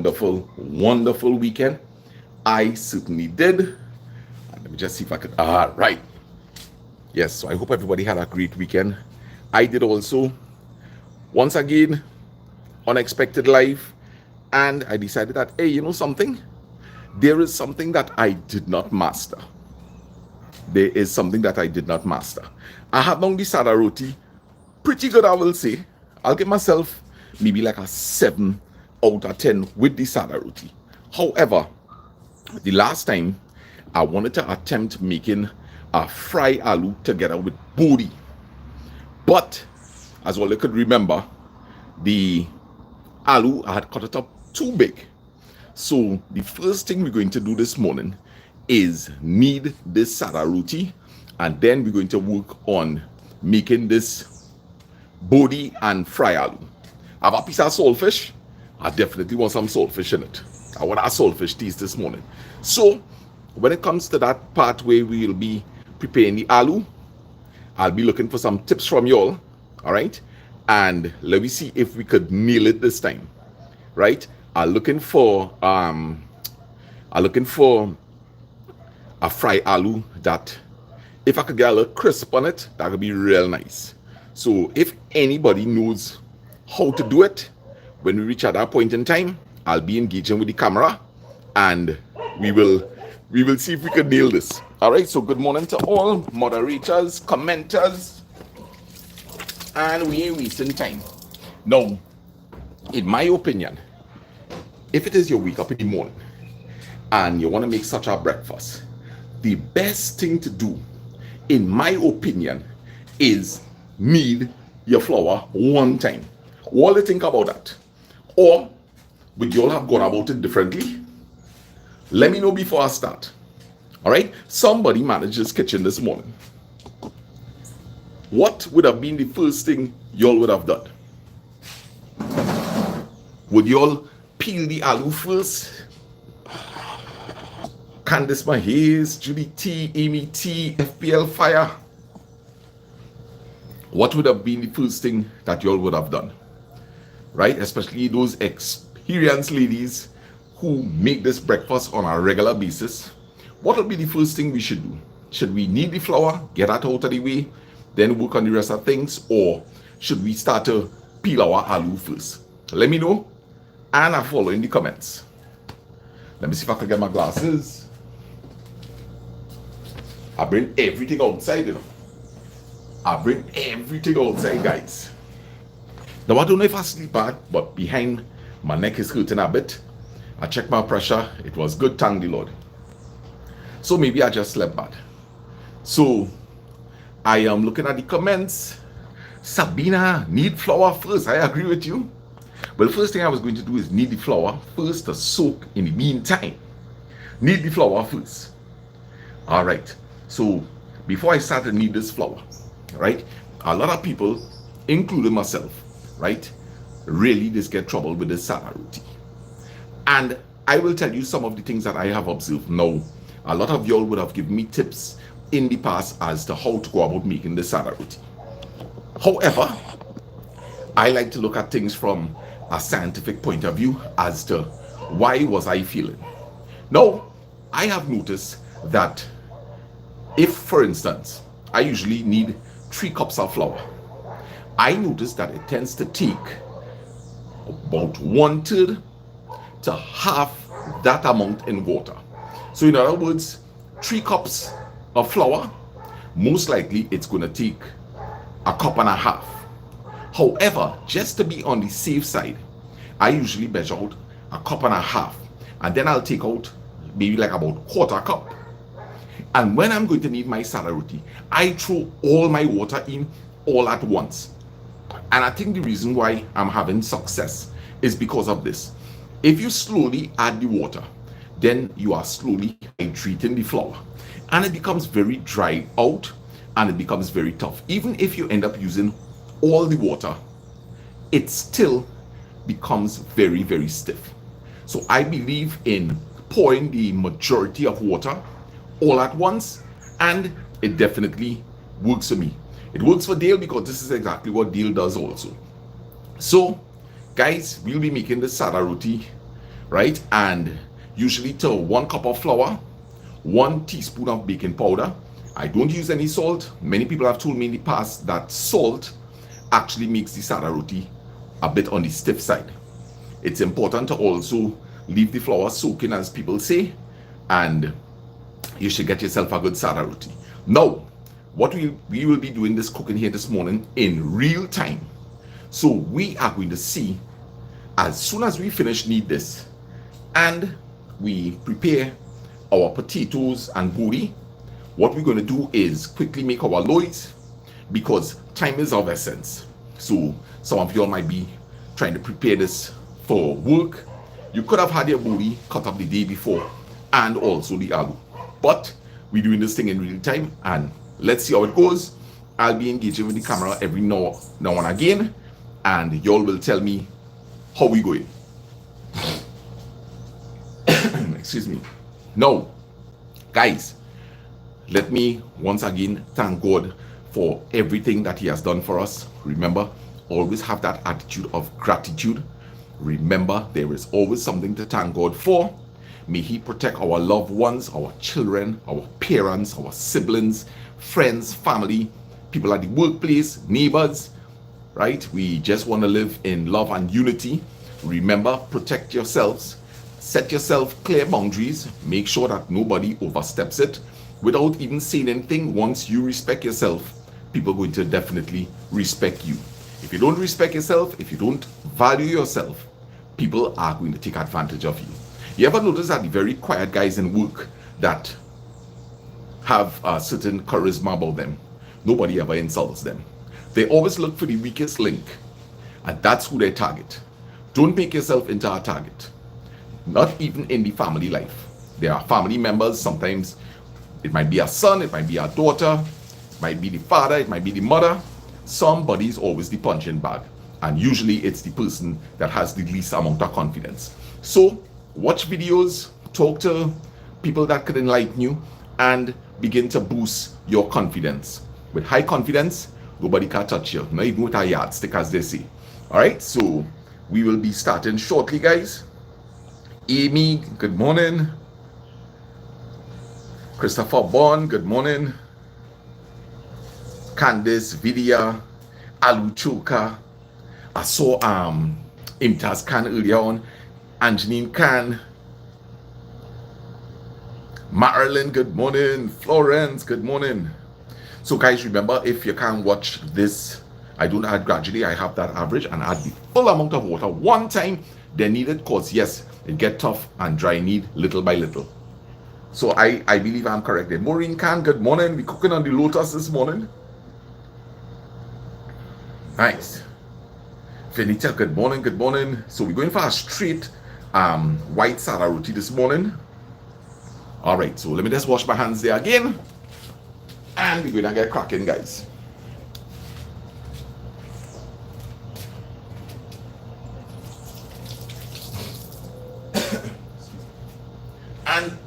wonderful, wonderful weekend? I certainly did. Let me just see if I could. Right. Yes, so I hope everybody had a great weekend. I did also. Once again, unexpected life. And I decided that, hey, you know something? There is something that I did not master. There is something that I did not master. I have done the Sada Roti pretty good, I will say. I'll give myself maybe like a 7 out of 10 with the Sada Roti. However, the last time I wanted to attempt making a fry aloo together with Bodi. But as well, you could remember, the aloo I had cut it up too big. So the first thing we're going to do this morning is knead this Sada Roti, and then we're going to work on making this Bodi and fry aloo. I have a piece of saltfish. I definitely want some saltfish in it. I want a saltfish taste this morning. So when it comes to that part where we'll be preparing the aloo, I'll be looking for some tips from y'all. All right, and let me see if we could nail it this time. Right, I'm looking for a fry aloo that, if I could get a little crisp on it, that would be real nice. So if anybody knows how to do it, when we reach at that point in time, I'll be engaging with the camera, and we will see if we can nail this. All right, so good morning to all moderators, commenters, and we ain't wasting time. Now, in my opinion, if it is your wake up in the morning and you want to make such a breakfast, the best thing to do, in my opinion, is knead your flour one time. What do you think about that? Or would you all have gone about it differently? Let me know before I start. All right, somebody managed this kitchen this morning. What would have been the first thing y'all would have done? Would y'all peel the aloo first? Candice Mahayes, Judy T, Amy T, FPL Fire. What would have been the first thing that y'all would have done? Right? Especially those experienced ladies who make this breakfast on a regular basis. What will be the first thing we should do? Should we knead the flour, get that out of the way, then work on the rest of things? Or should we start to peel our aloo first? Let me know, and I'll follow in the comments. Let me see if I can get my glasses. I bring everything outside, you know. I bring everything outside, guys. Now, I don't know if I sleep bad, but behind my neck is hurting a bit. I checked my pressure. It was good, thank the Lord. So maybe I just slept bad. So I am looking at the comments. Sabina, knead flour first. I agree with you. Well, the first thing I was going to do is knead the flour first to soak in the meantime. Knead the flour first. All right. So before I start to knead this flour, right, a lot of people, including myself, right, really just get trouble with the Sada Roti. And I will tell you some of the things that I have observed. Now, a lot of y'all would have given me tips in the past as to how to go about making the Sada Roti. However, I like to look at things from a scientific point of view as to why was I feeling. Now, I have noticed that if, for instance, I usually need 3 cups of flour, I notice that it tends to take about 1/3 to half that amount in water. So in other words, 3 cups of flour, most likely it's going to take 1.5 cups. However, just to be on the safe side, I usually measure out 1.5 cups, and then I'll take out maybe like about 1/4 cup. And when I'm going to knead my Sada Roti, I throw all my water in all at once. And I think the reason why I'm having success is because of this. If you slowly add the water, then you are slowly hydrating the flour, and it becomes very dry out, and it becomes very tough. Even if you end up using all the water, it still becomes very, very stiff. So I believe in pouring the majority of water all at once, and it definitely works for me. It works for Dale because this is exactly what Dale does also. So guys, we'll be making the Sada Roti right? And usually to 1 cup of flour, 1 teaspoon of baking powder. I don't use any salt. Many people have told me in the past that salt actually makes the Sada Roti a bit on the stiff side. It's important to also leave the flour soaking, as people say, and you should get yourself a good Sada Roti. Now, what we will be doing this cooking here this morning in real time. So we are going to see, as soon as we finish knead this and we prepare our potatoes and bodi, what we're going to do is quickly make our loaves, because time is of essence. So some of you all might be trying to prepare this for work. You could have had your bodi cut up the day before and also the aloo, but we're doing this thing in real time, and let's see how it goes. I'll be engaging with the camera every now and again, and y'all will tell me how we going. Excuse me. Now, guys, let me once again thank God for everything that He has done for us. Remember, always have that attitude of gratitude. Remember, there is always something to thank God for. May He protect our loved ones, our children, our parents, our siblings, friends, family, people at the workplace, neighbors, right? We just want to live in love and unity. Remember, protect yourselves. Set yourself clear boundaries. Make sure that nobody oversteps it. Without even saying anything, once you respect yourself, people are going to definitely respect you. If you don't respect yourself, if you don't value yourself, people are going to take advantage of you. You ever notice that the very quiet guys in work that have a certain charisma about them, nobody ever insults them. They always look for the weakest link, and that's who they target. Don't make yourself into a target. Not even in the family life. There are family members, sometimes it might be a son, it might be a daughter, it might be the father, it might be the mother. Somebody's always the punching bag, and usually it's the person that has the least amount of confidence. So watch videos, talk to people that could enlighten you, and begin to boost your confidence. With high confidence, nobody can touch you, not even with a yardstick, as they say. All right, so we will be starting shortly, guys. Amy, good morning. Christopher Bond, good morning. Candice, Vidya, Aluchoka. I saw Imtaz Khan earlier on. Anjanine Khan. Marilyn, good morning. Florence, good morning. So guys, remember, if you can't watch this, I don't add gradually, I have that average, and add the full amount of water one time, then need it, cause yes, it get tough and dry knead little by little. So I believe I'm correct there. Maureen Khan, good morning. We cooking on the lotus this morning. Nice. Finita, good morning, good morning. So we're going for a straight white Sada Roti this morning. All right, so let me just wash my hands there again, and we're gonna get cracking, guys. And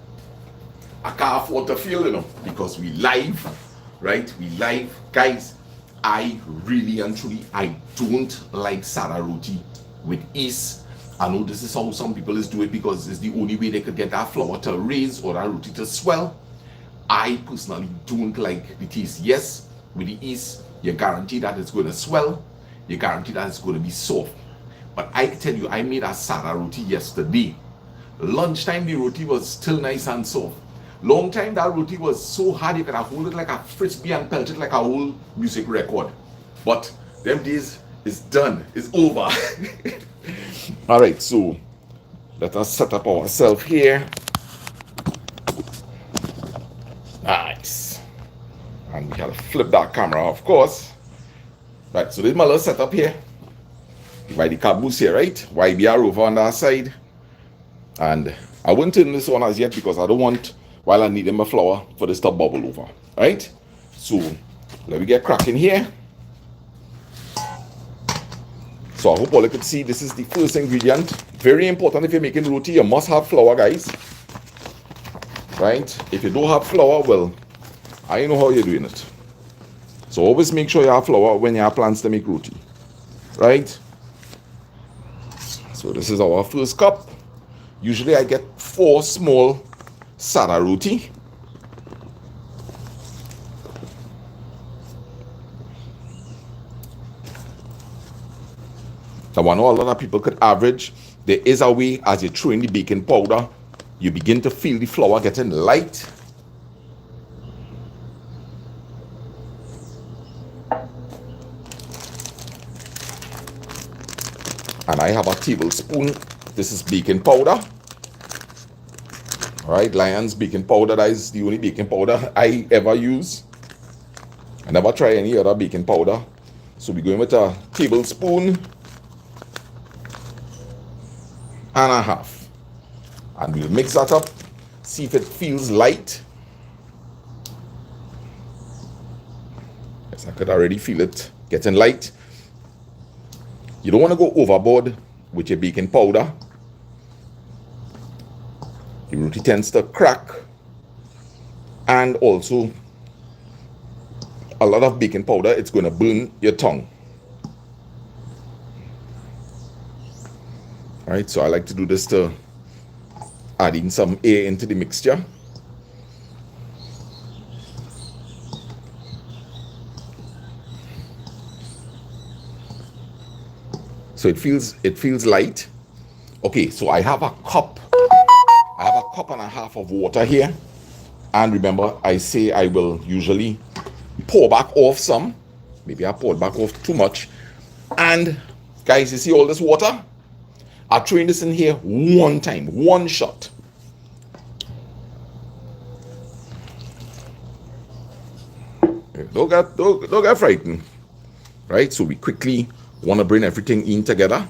I can't afford to feel, because we live, right? We live, guys. I really and truly, I don't like Sada Roti with yeast. I know this is how some people do it, because it's the only way they could get that flour to raise or that roti to swell. I personally don't like the taste. Yes, with the yeast, you guarantee that it's going to swell. You guarantee that it's going to be soft. But I can tell you, I made a Sada Roti yesterday. Lunchtime, the roti was still nice and soft. Long time, that roti was so hard, you could have hold it like a frisbee and pelt it like a whole music record. But them days is done, it's over. All right, so let us set up ourselves here. Nice. And we have to flip that camera, of course. Right, so this is my little setup here. By the caboose here, right? YBR over on that side. And I won't turn this on as yet, because I don't want, while I need my flour, for this to bubble over. Right? So let me get cracking here. So I hope all you can see, this is the first ingredient. Very important if you're making roti, you must have flour, guys. Right? If you don't have flour, well, I know how you're doing it. So always make sure you have flour when you have plans to make roti. Right? So this is our first cup. Usually I get 4 small Sada Roti. Now I know a lot of people could average. There is a way, as you throw in the baking powder, you begin to feel the flour getting light. And I have a tablespoon. This is baking powder. All right, Lion's baking powder. That is the only baking powder I ever use. I never try any other baking powder. So we're going with a tablespoon and a half. And we'll mix that up. See if it feels light. Yes, I could already feel it getting light. You don't want to go overboard with your baking powder. The roti tends to crack, and also a lot of baking powder, it's going to burn your tongue. All right, so I like to do this to add in some air into the mixture. So it feels light. Okay, so I have a cup and a half of water here. And remember, I say I will usually pour back off some. Maybe I poured back off too much. And guys, you see all this water? I'm throwing this in here one time, one shot. Don't get frightened. Right? So we quickly want to bring everything in together.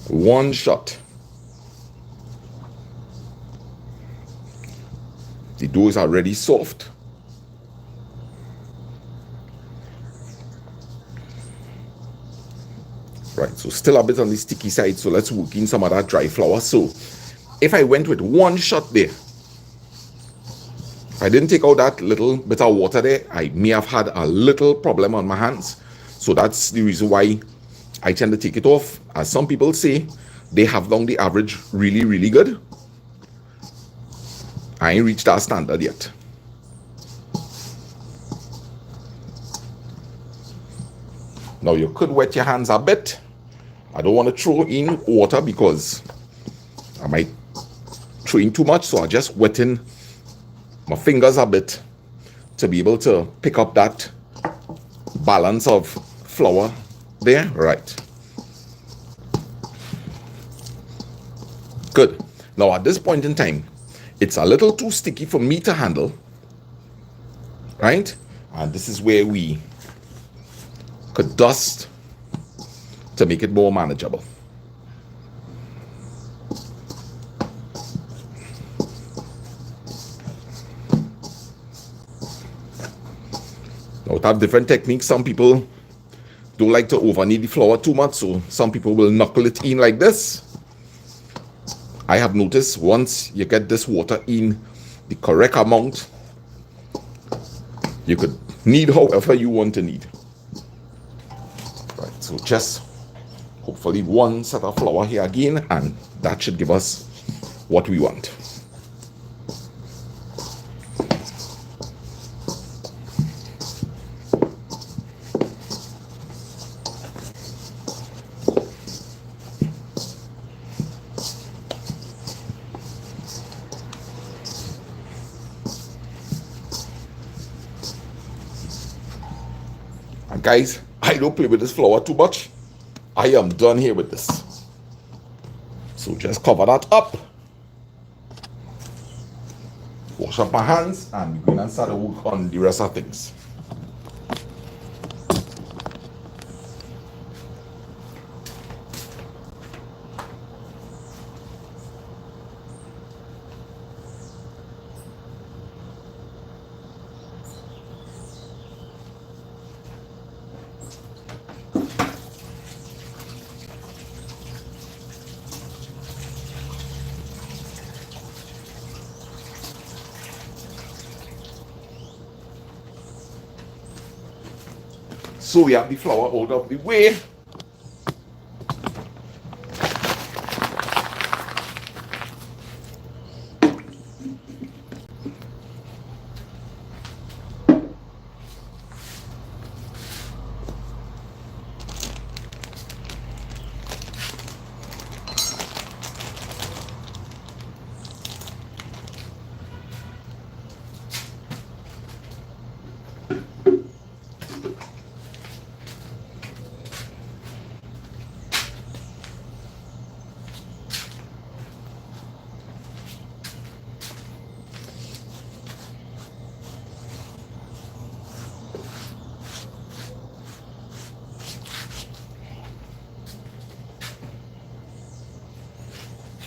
One shot. The dough is already soft. Right, so still a bit on the sticky side, so let's work in some of that dry flour. So if I went with one shot there, if I didn't take out that little bit of water there, I may have had a little problem on my hands. So that's the reason why I tend to take it off. As some people say, they have done the average really, really good. I ain't reached that standard yet. Now you could wet your hands a bit. I don't want to throw in water because I might throw in too much, so I just wet in my fingers a bit to be able to pick up that balance of flour there. Right. Good. Now at this point in time, it's a little too sticky for me to handle. Right? And this is where we could dust to make it more manageable. Now, we have different techniques. Some people don't like to over knead the flour too much, so some people will knuckle it in like this. I have noticed once you get this water in the correct amount, you could knead however you want to knead. Right, so just hopefully one set of flour here again, and that should give us what we want. And guys, I don't play with this flour too much. I am done here with this. So just cover that up. Wash up my hands and we're going to start to work on the rest of things. So we have the flour out of the way.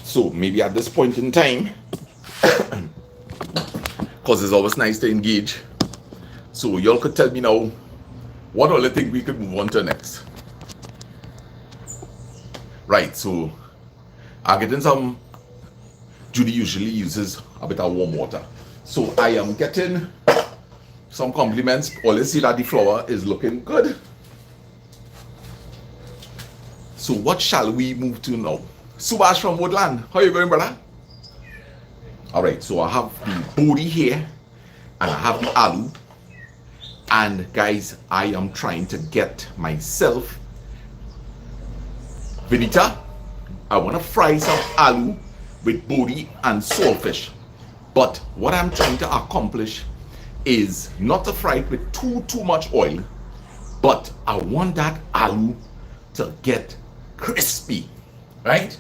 So maybe at this point in time, because it's always nice to engage, so y'all could tell me now, what all you think we could move on to next? Right, so I'm getting some, Judy usually uses a bit of warm water. So I am getting some compliments. All you see that the flour is looking good. So what shall we move to now? Subash from Woodland, how you going, brother? All right, so I have the bodi here, and I have the aloo. And guys, I am trying to get myself Vinita. I want to fry some aloo with bodi and saltfish. But what I'm trying to accomplish is not to fry it with too much oil, but I want that aloo to get crispy, right?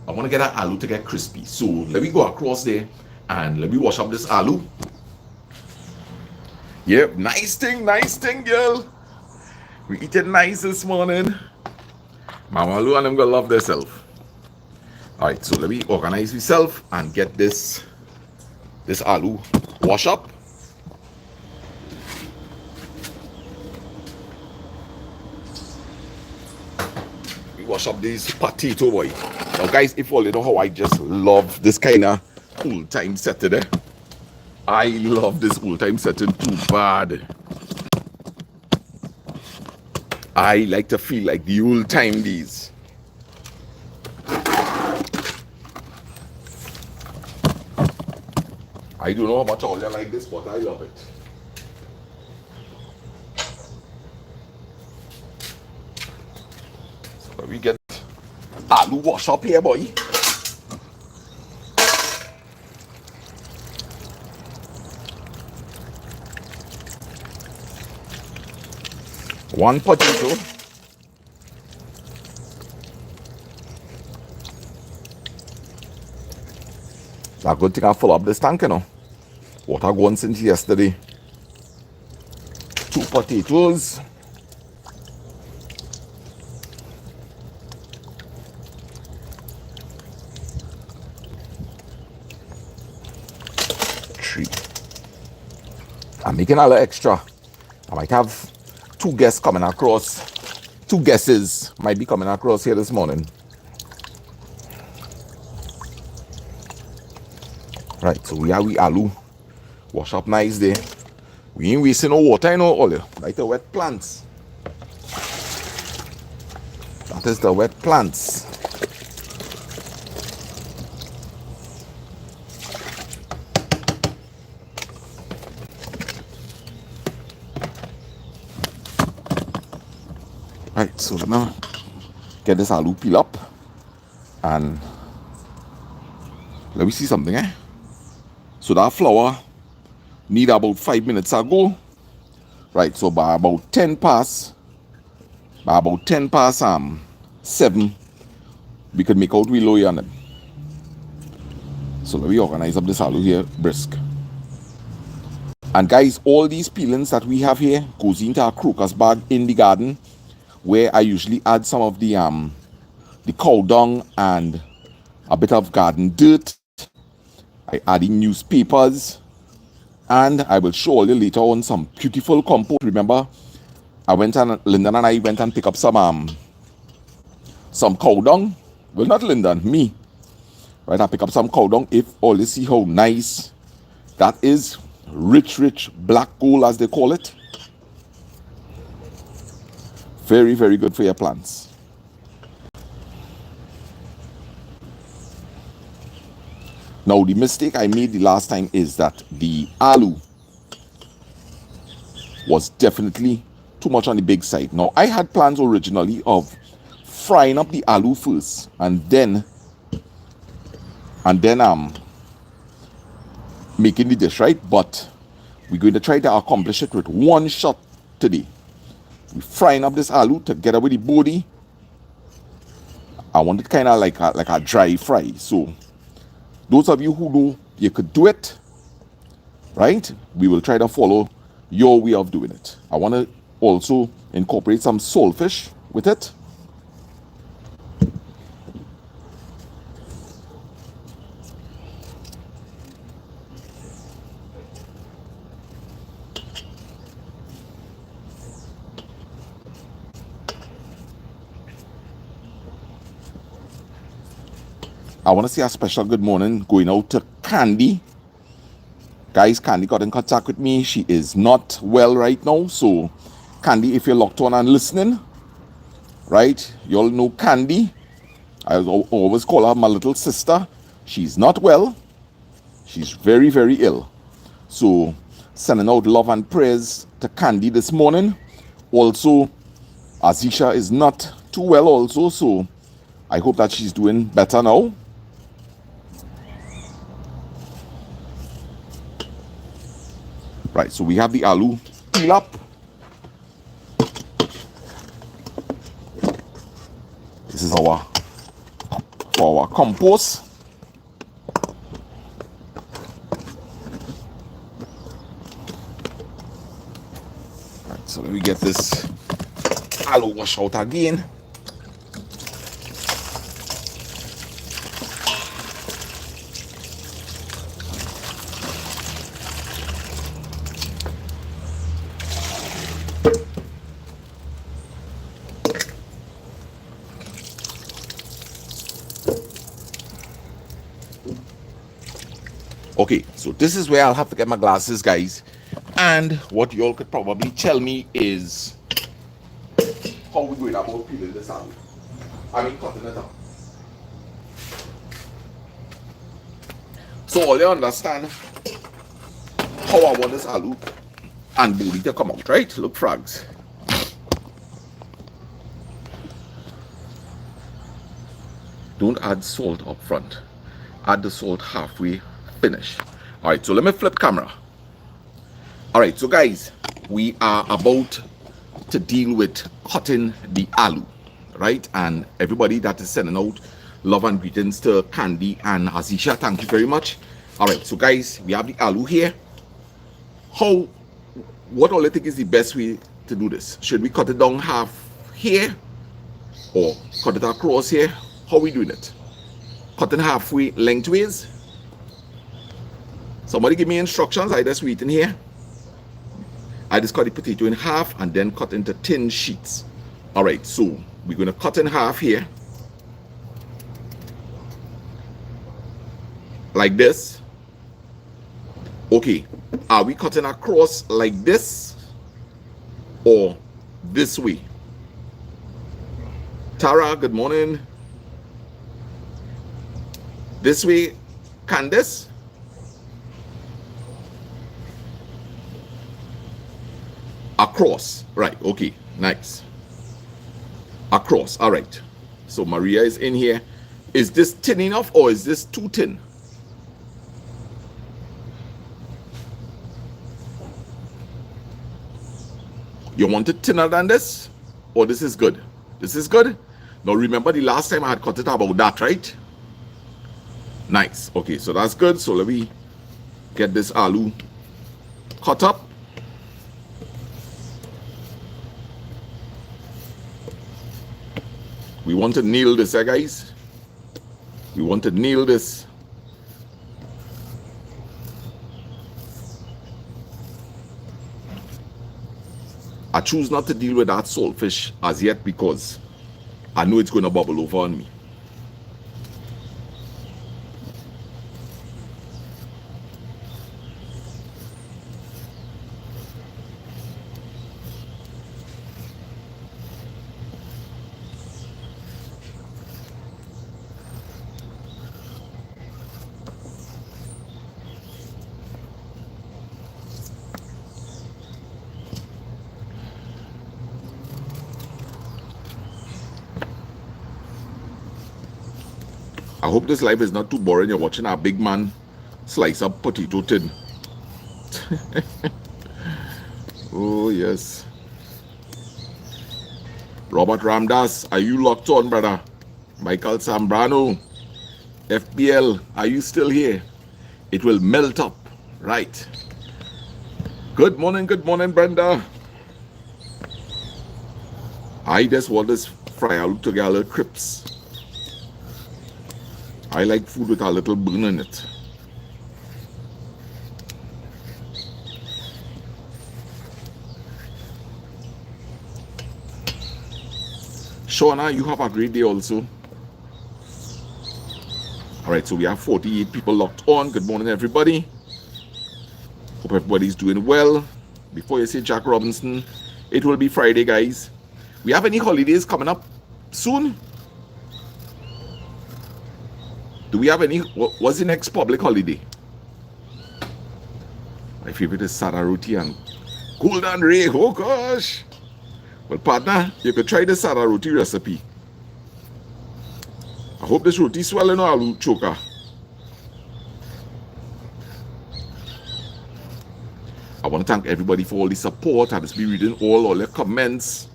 I want to get that aloo to get crispy. So let me go across there and let me wash up this aloo. Yep, nice thing, girl. We eating nice this morning. Mama Lou and them gonna love themselves. Alright, so let me organize myself and get this aloo wash up. We wash up this potato, boy. Now guys, if all you know how I just love this kind of old time setting, eh? I love this old time setting too bad. I like to feel like the old time days. I don't know how much all you like this, but I love it. So we get aloo wash up here, boy. One potato. I good thing I fill up this tank, you know. Water going since yesterday. 2 potatoes. Three. I'm making a little extra. I might have 2 guests coming across. 2 guesses might be coming across here this morning. Right, so we have we aloo. Wash up nice there. We ain't wasting no water, you know, all like the wet plants. That is the wet plants. Right, so now get this aloo peel up and let me see something, eh? So that flour need about 5 minutes ago. Right, so by about 10 past 7, we could make out we low on it. So let me organize up this aloo here brisk. And guys, all these peelings that we have here goes into a crocus bag in the garden, where I usually add some of the cow dung and a bit of garden dirt. I add in newspapers, and I will show you later on some beautiful compost. Remember, Lyndon and I went and pick up some cow dung. Well, not Lyndon, me. Right, I pick up some cow dung. If all you see how nice that is, rich black gold as they call it. Very, very good for your plants. Now, the mistake I made the last time is that the aloo was definitely too much on the big side. Now, I had plans originally of frying up the aloo first and then making the dish, right? But we're going to try to accomplish it with one shot today. We're frying up this aloo together with the bodi. I want it kind of like a dry fry. So those of you who know you could do it, right? We will try to follow your way of doing it. I want to also incorporate some saltfish with it. I want to say a special good morning going out to Candy. Guys, Candy got in contact with me. She is not well right now. So, Candy, if you're locked on and listening, right? You all know Candy. I always call her my little sister. She's not well. She's very, very ill. So, sending out love and prayers to Candy this morning. Also, Azisha is not too well also. So, I hope that she's doing better now. Right, so we have the aloo peel up. This is for our compost. Right, so let me get this aloo wash out again. Okay, so this is where I'll have to get my glasses, guys. And what y'all could probably tell me is how we're going about peeling this aloo. I mean, cutting it up. So all you understand how I want this aloo and bodi to come out, right? Look, frags. Don't add salt up front. Add the salt halfway finish. All right, so let me flip camera. All right, so guys, we are about to deal with cutting the aloo, right? And everybody that is sending out love and greetings to Candy and Azisha, thank you very much. All right, so guys, we have the aloo here. What all I think is the best way to do this? Should we cut it down half here or cut it across here? How are we doing it? Cutting halfway lengthways? Somebody give me instructions. I just waiting here. I just cut the potato in half and then cut into thin sheets. All right, so we're going to cut in half here. Like this. Okay, are we cutting across like this or this way? Tara, good morning. This way, Candace? Across, right? Okay, nice. Across, all right. So Maria is in here. Is this thin enough or is this too thin? You want it thinner than this, or this is good? This is good. Now remember the last time I had cut it about that, right? Nice. Okay, so that's good. So let me get this aloo cut up. We want to nail this, guys. We want to nail this. I choose not to deal with that saltfish as yet because I know it's going to bubble over on me. I hope this life is not too boring. You're watching our big man slice up potato tin. Oh, yes. Robert Ramdas, are you locked on, brother? Michael Zambrano, FBL, are you still here? It will melt up. Right. Good morning, Brenda. I just want this fry out to get a little crisp. I like food with a little burn in it. Shauna, you have a great day also. Alright, so we have 48 people locked on. Good morning, everybody. Hope everybody's doing well. Before you say Jack Robinson, it will be Friday, guys. We have any holidays coming up soon? Do we have any? What's the next public holiday? My favorite is Sada Roti and Golden Ray. Oh gosh. Well, partner, you could try the Sada Roti recipe. I hope this roti swelling or aloo choker. I want to thank everybody for all the support. I just be reading all the comments.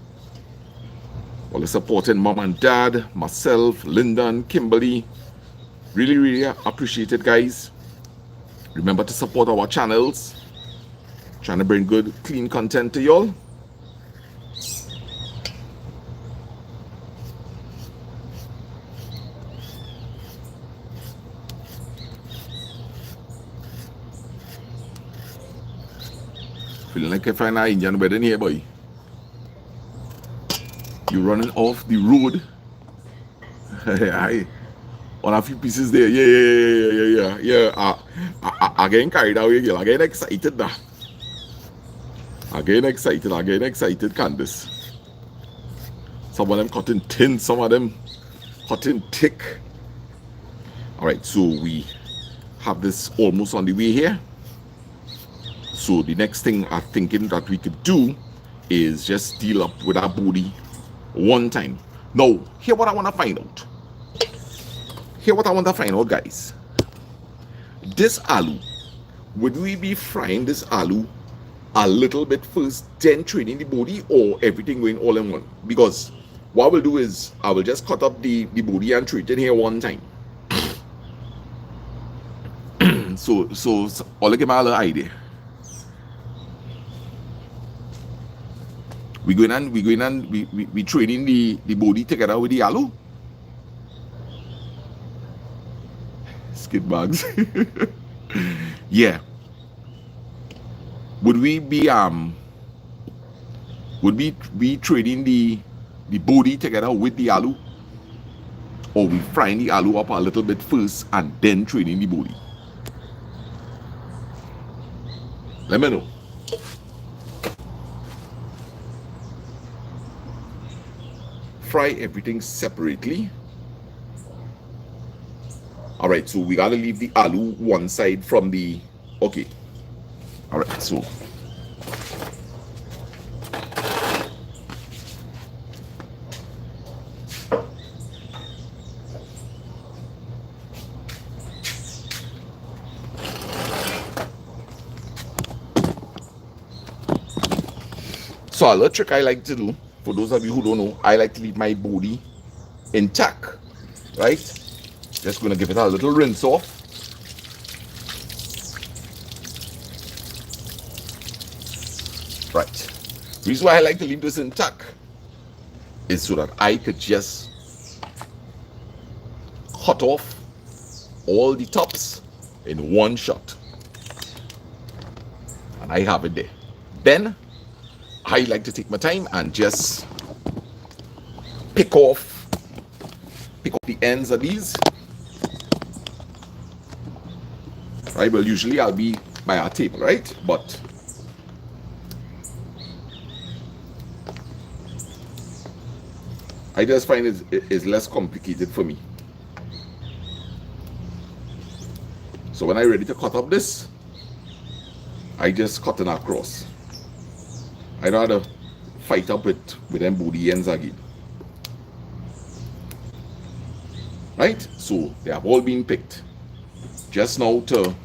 All the supporting mom and dad, myself, Lyndon, Kimberly. Really, really appreciate it, guys. Remember to support our channels. Trying to bring good, clean content to y'all. Feeling like I find an Indian wedding here, boy. You running off the road. On a few pieces there. Yeah. I getting carried away, girl. I getting excited now. I getting excited, Candace. Some of them cutting thin, some of them cutting thick. Alright, so we have this almost on the way here. So the next thing I'm thinking that we could do is just deal up with our body one time. Now, here what I want to find out. Guys. This aloo, would we be frying this aloo a little bit first, then training the body, or everything going all in one? Because what we'll do is I will just cut up the body and treat it here one time. so I'll give my little idea. We training the body together with the aloo. Skid bags. Yeah. Would we be trading the body together with the aloo? Or we frying the aloo up a little bit first and then trading the body? Let me know. Fry everything separately. Alright, so we gotta leave the aloo one side from the... Okay. Alright, so... So a little trick I like to do, for those of you who don't know, I like to leave my body intact, right? Just gonna give it a little rinse off. Right. The reason why I like to leave this intact is so that I could just cut off all the tops in one shot. And I have it there. Then I like to take my time and just pick off the ends of these. Right, well, usually I'll be by our table, right? But I just find it's less complicated for me. So when I'm ready to cut up this, I just cut it across. I don't have to fight up with them body ends again. Right? So they have all been picked. Just now to,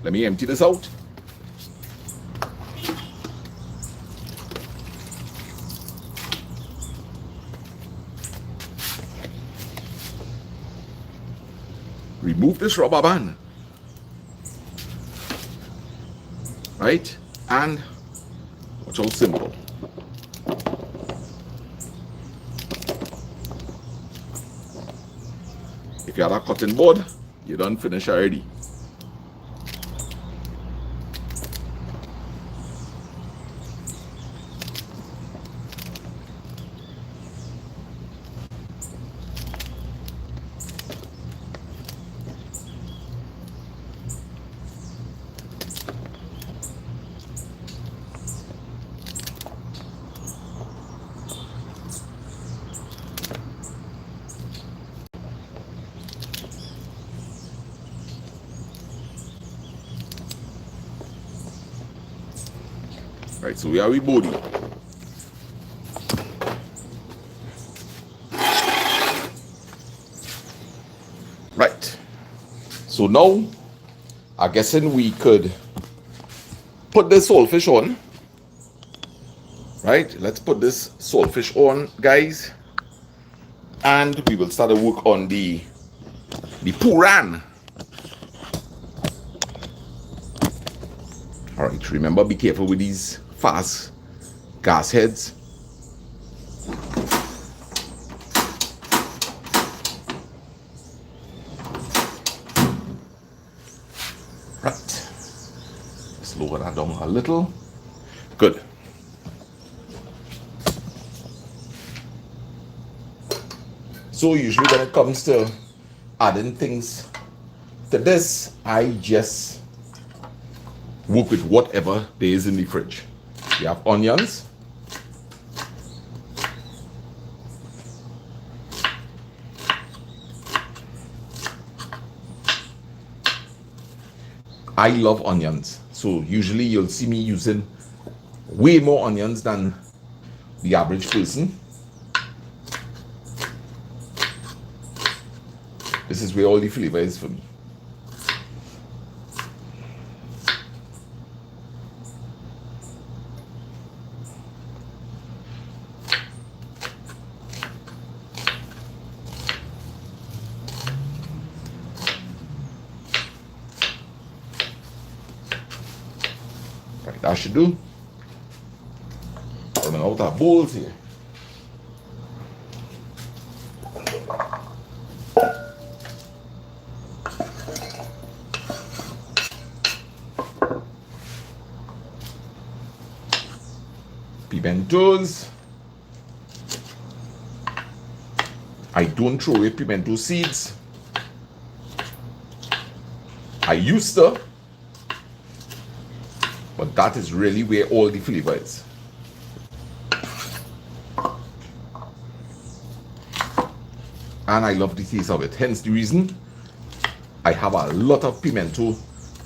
let me empty this out. Remove this rubber band. Right? And watch how simple. If you have a cutting board, you done finish already. Right, so we are with Bodi. Right. So now, I'm guessing we could put this saltfish on. Right, let's put this saltfish on, guys. And we will start to work on the puran. Alright, remember, be careful with these fast gas heads. Right. Let's lower that down a little. Good. So usually when it comes to adding things to this, I just work with whatever there is in the fridge. You have onions. I love onions. So usually you'll see me using way more onions than the average person. This is where all the flavor is for me. Right, that should do. Running out of bowls here. Pimentos. I don't throw away pimento seeds. I used to, but that is really where all the flavor is. And I love the taste of it. Hence the reason I have a lot of pimento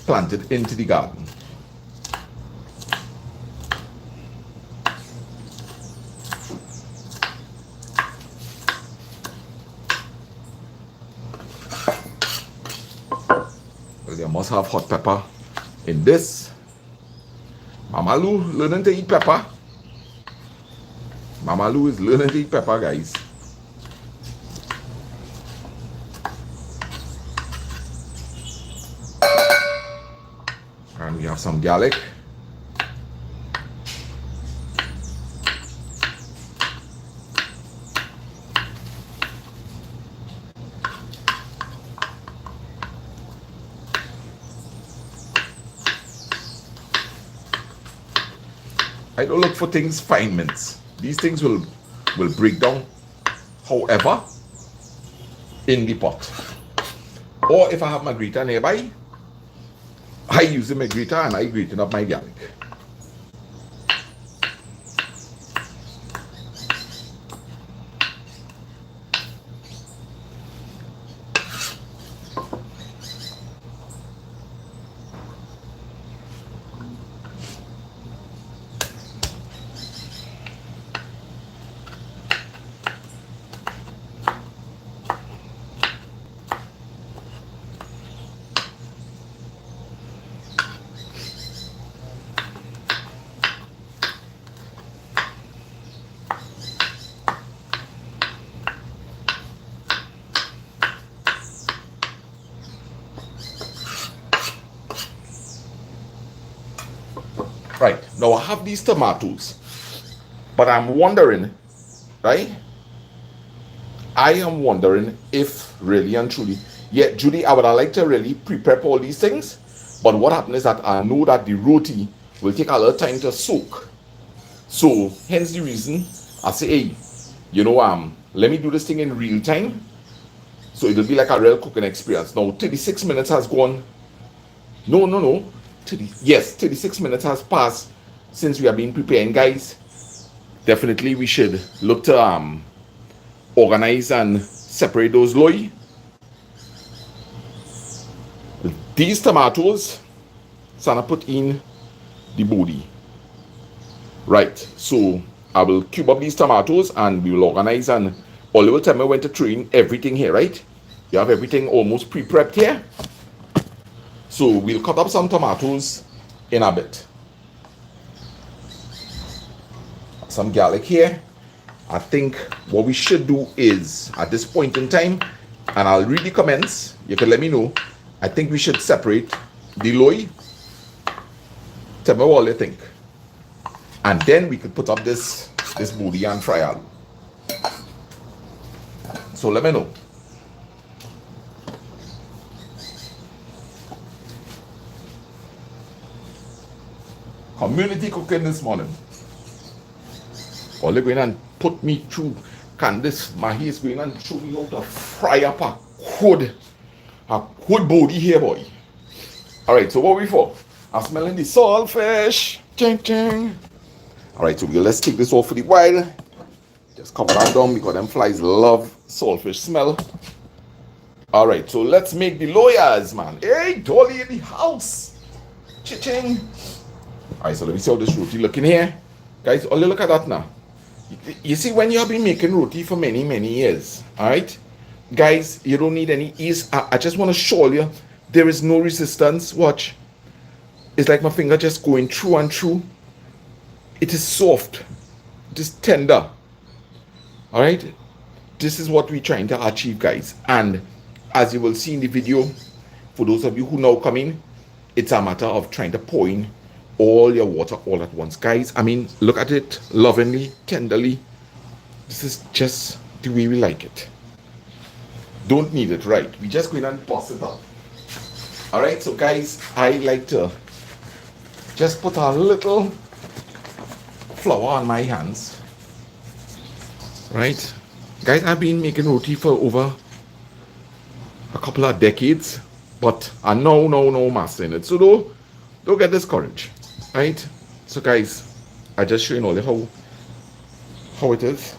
planted into the garden. Well, you must have hot pepper in this. Mama Lou learning to eat pepper. Mama Lou is learning to eat pepper, guys. And we have some garlic. I don't look for things fine mince. These things will break down, however, in the pot. Or if I have my grater nearby, I use my grater and I grating up my garlic. Right, now I have these tomatoes, but I'm wondering, right? I am wondering if really and truly, yeah, Judy, I would like to really prep all these things, but what happens is that I know that the roti will take a little time to soak. So hence the reason I say, hey, you know, let me do this thing in real time. So it'll be like a real cooking experience. Now 36 minutes has gone. No. 36 minutes has passed since we have been preparing, guys. Definitely we should look to organize and separate those loy. These tomatoes, Sana put in the bodi. Right, so I will cube up these tomatoes and we will organize, and Ollie will tell me when to throw in everything here, right? You have everything almost pre-prepped here. So we'll cut up some tomatoes in a bit. Some garlic here. I think what we should do is, at this point in time, and I'll read the comments, you can let me know, I think we should separate the loy. Tell me what you think. And then we could put up this bodi and fry aloo. So let me know. Community cooking this morning. All they're going and put me through. Candice Mahi is going and show me how to fry up a good bodi here, boy. Alright, so what we for? I'm smelling the saltfish. Ching ching. Alright, so let's take this off for the while. Just cover that down because them flies love saltfish smell. Alright, so let's make the lawyers, man. Hey, Dolly in the house. Ching. Alright, so let me see how this roti looking here. Guys, only look at that now. You see, when you have been making roti for many years, alright? Guys, you don't need any ease. I just want to show you, there is no resistance. Watch. It's like my finger just going through and through. It is soft. It is tender. Alright? This is what we're trying to achieve, guys. And as you will see in the video, for those of you who now come in, it's a matter of trying to pour in all your water all at once. Guys, I mean, look at it lovingly, tenderly. This is just the way we like it. Don't need it, right? We just go in and bust it up. Alright, so guys, I like to just put a little flour on my hands. Right? Guys, I've been making roti for over a couple of decades, but I know no mastering it. So don't get discouraged. Right? So guys, I just showing all you how it is.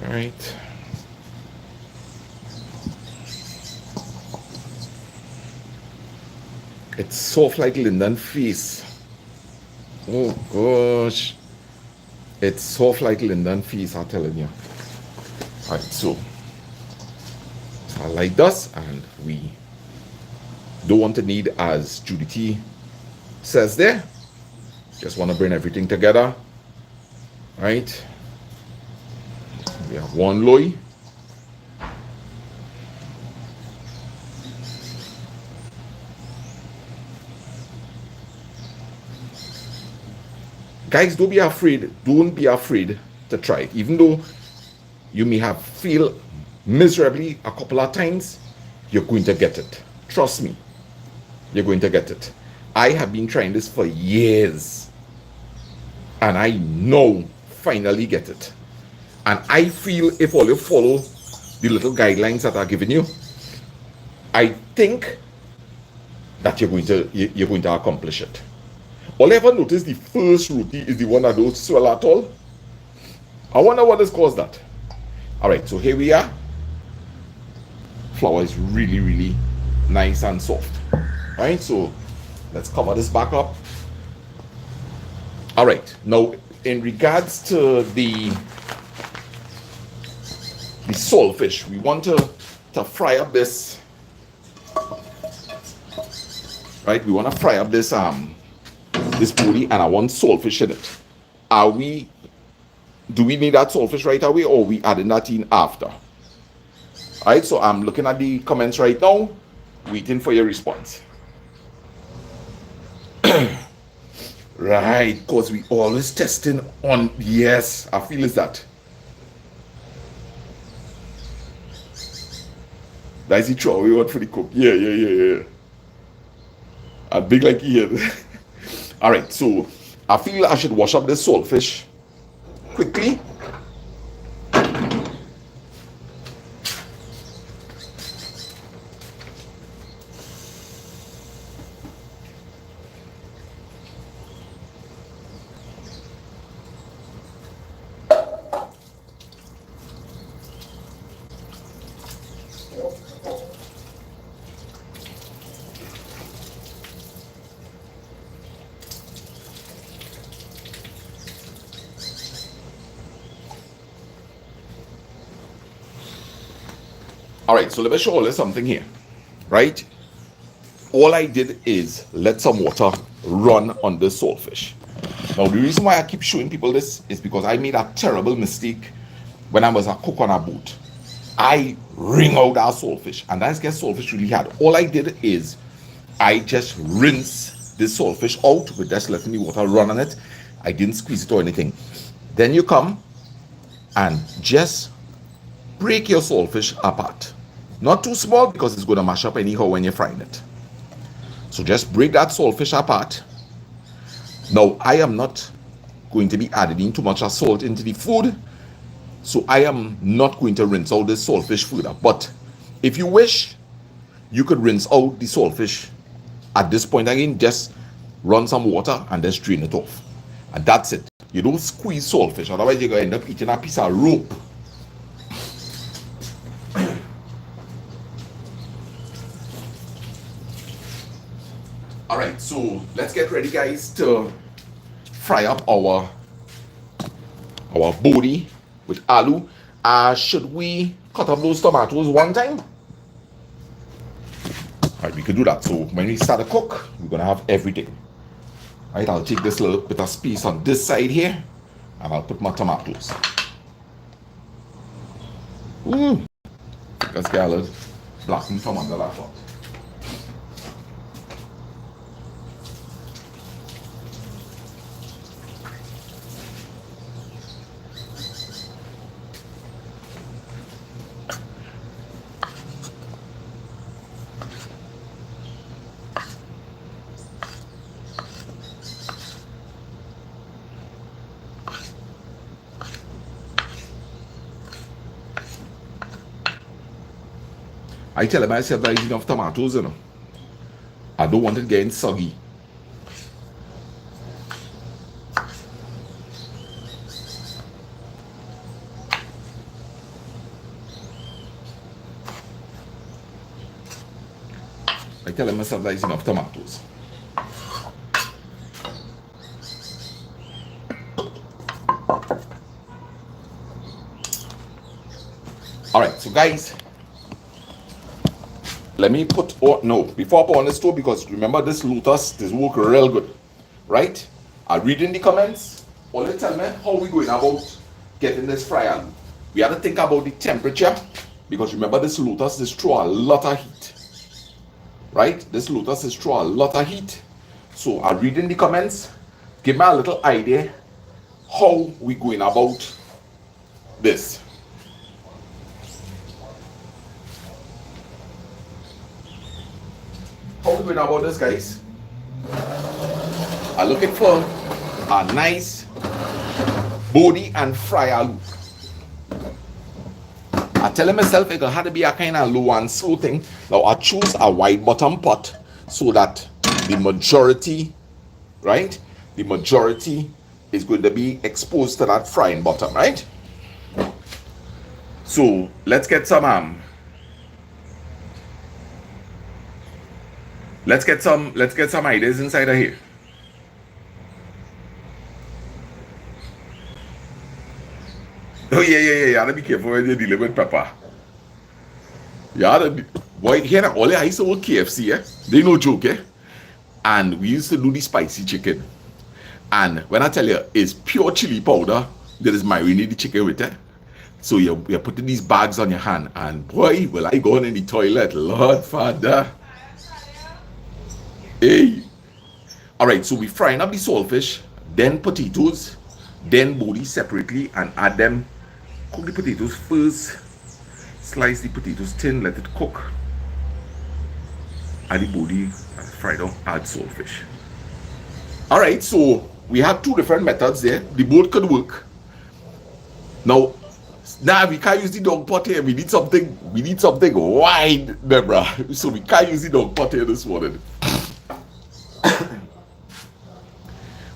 Alright. It's soft like linden face. Oh gosh. It's soft like linden face, I'm telling you. Alright, so I like this, and we don't want to need, as Judy T says there, just want to bring everything together. Right? We have one loy. Guys, don't be afraid to try it. Even though you may have feel miserably a couple of times, you're going to get it. Trust me, you're going to get it. I have been trying this for years, and I know finally get it. And I feel if all you follow the little guidelines that are given you, I think that you're going to accomplish it. All I ever notice, the first roti is the one that don't swell at all. I wonder what has caused that. Alright, so here we are. Flour is really nice and soft. Alright, so let's cover this back up. Alright, now in regards to the saltfish, we want to fry up this. Right, we want to fry up this this bodi, and I want saltfish in it. Do we need that saltfish right away, or are we adding that in after? All right, so I'm looking at the comments right now, waiting for your response. Right, because we always testing on, yes, I feel is that. That's the trouble we want for the cook. Yeah. A big like here. All right, so I feel I should wash up this saltfish quickly. All right, so let me show you something here, right? All I did is let some water run on this saltfish. Now, the reason why I keep showing people this is because I made a terrible mistake when I was a cook on a boat. I wring out our saltfish, and that's get saltfish really hard. All I did is I just rinse this saltfish out with just letting the water run on it. I didn't squeeze it or anything. Then you come and just break your saltfish apart. Not too small because it's going to mash up anyhow when you're frying it. So just break that saltfish apart. Now, I am not going to be adding too much salt into the food, so I am not going to rinse out this saltfish further. But if you wish, you could rinse out the saltfish at this point again. Just run some water and then drain it off. And that's it. You don't squeeze saltfish, otherwise you're going to end up eating a piece of rope. Alright, so let's get ready, guys, to fry up our bodi with aloo. Should we cut up those tomatoes one time? Alright, we can do that. So when we start to cook, we're going to have everything. Alright, I'll take this little bit of space on this side here, and I'll put my tomatoes. Let's get a little blackened from under that one. I tell myself that I enough tomatoes, you know. I don't want it getting soggy. I tell myself that is enough tomatoes. Alright, so guys, let me put, before I put on the stove, because remember this lotus, this work real good, right? I read in the comments, all they tell me how we going about getting this fry. We have to think about the temperature, because remember this lotus, this throw a lot of heat, right? This lotus is throw a lot of heat. So I read in the comments, give me a little idea how we going about this. How we going about this, guys? I'm looking for a nice bodi and fry aloo. I tell myself it had to be a kind of low and slow thing. Now I choose a wide bottom pot so that the majority, right? The majority is going to be exposed to that frying bottom, right? So let's get some let's get some ideas inside of here. Oh yeah. You gotta be careful when you're dealing with pepper. You gotta be, boy, here now, all I used to work KFC, they no joke, and we used to do the spicy chicken. And when I tell you, it's pure chili powder that is marinated the chicken with it. So you're putting these bags on your hand, and boy, will I go in the toilet, Lord Father. Hey. All right, so we're frying up the saltfish, then potatoes, then bodi separately, and add them. Cook the potatoes first. Slice the potatoes thin, let it cook. Add the bodi, fry down, add saltfish. All right, so we have two different methods there. The both could work. Now we can't use the dog pot here. We need something wide, Deborah. So we can't use the dog pot here this morning.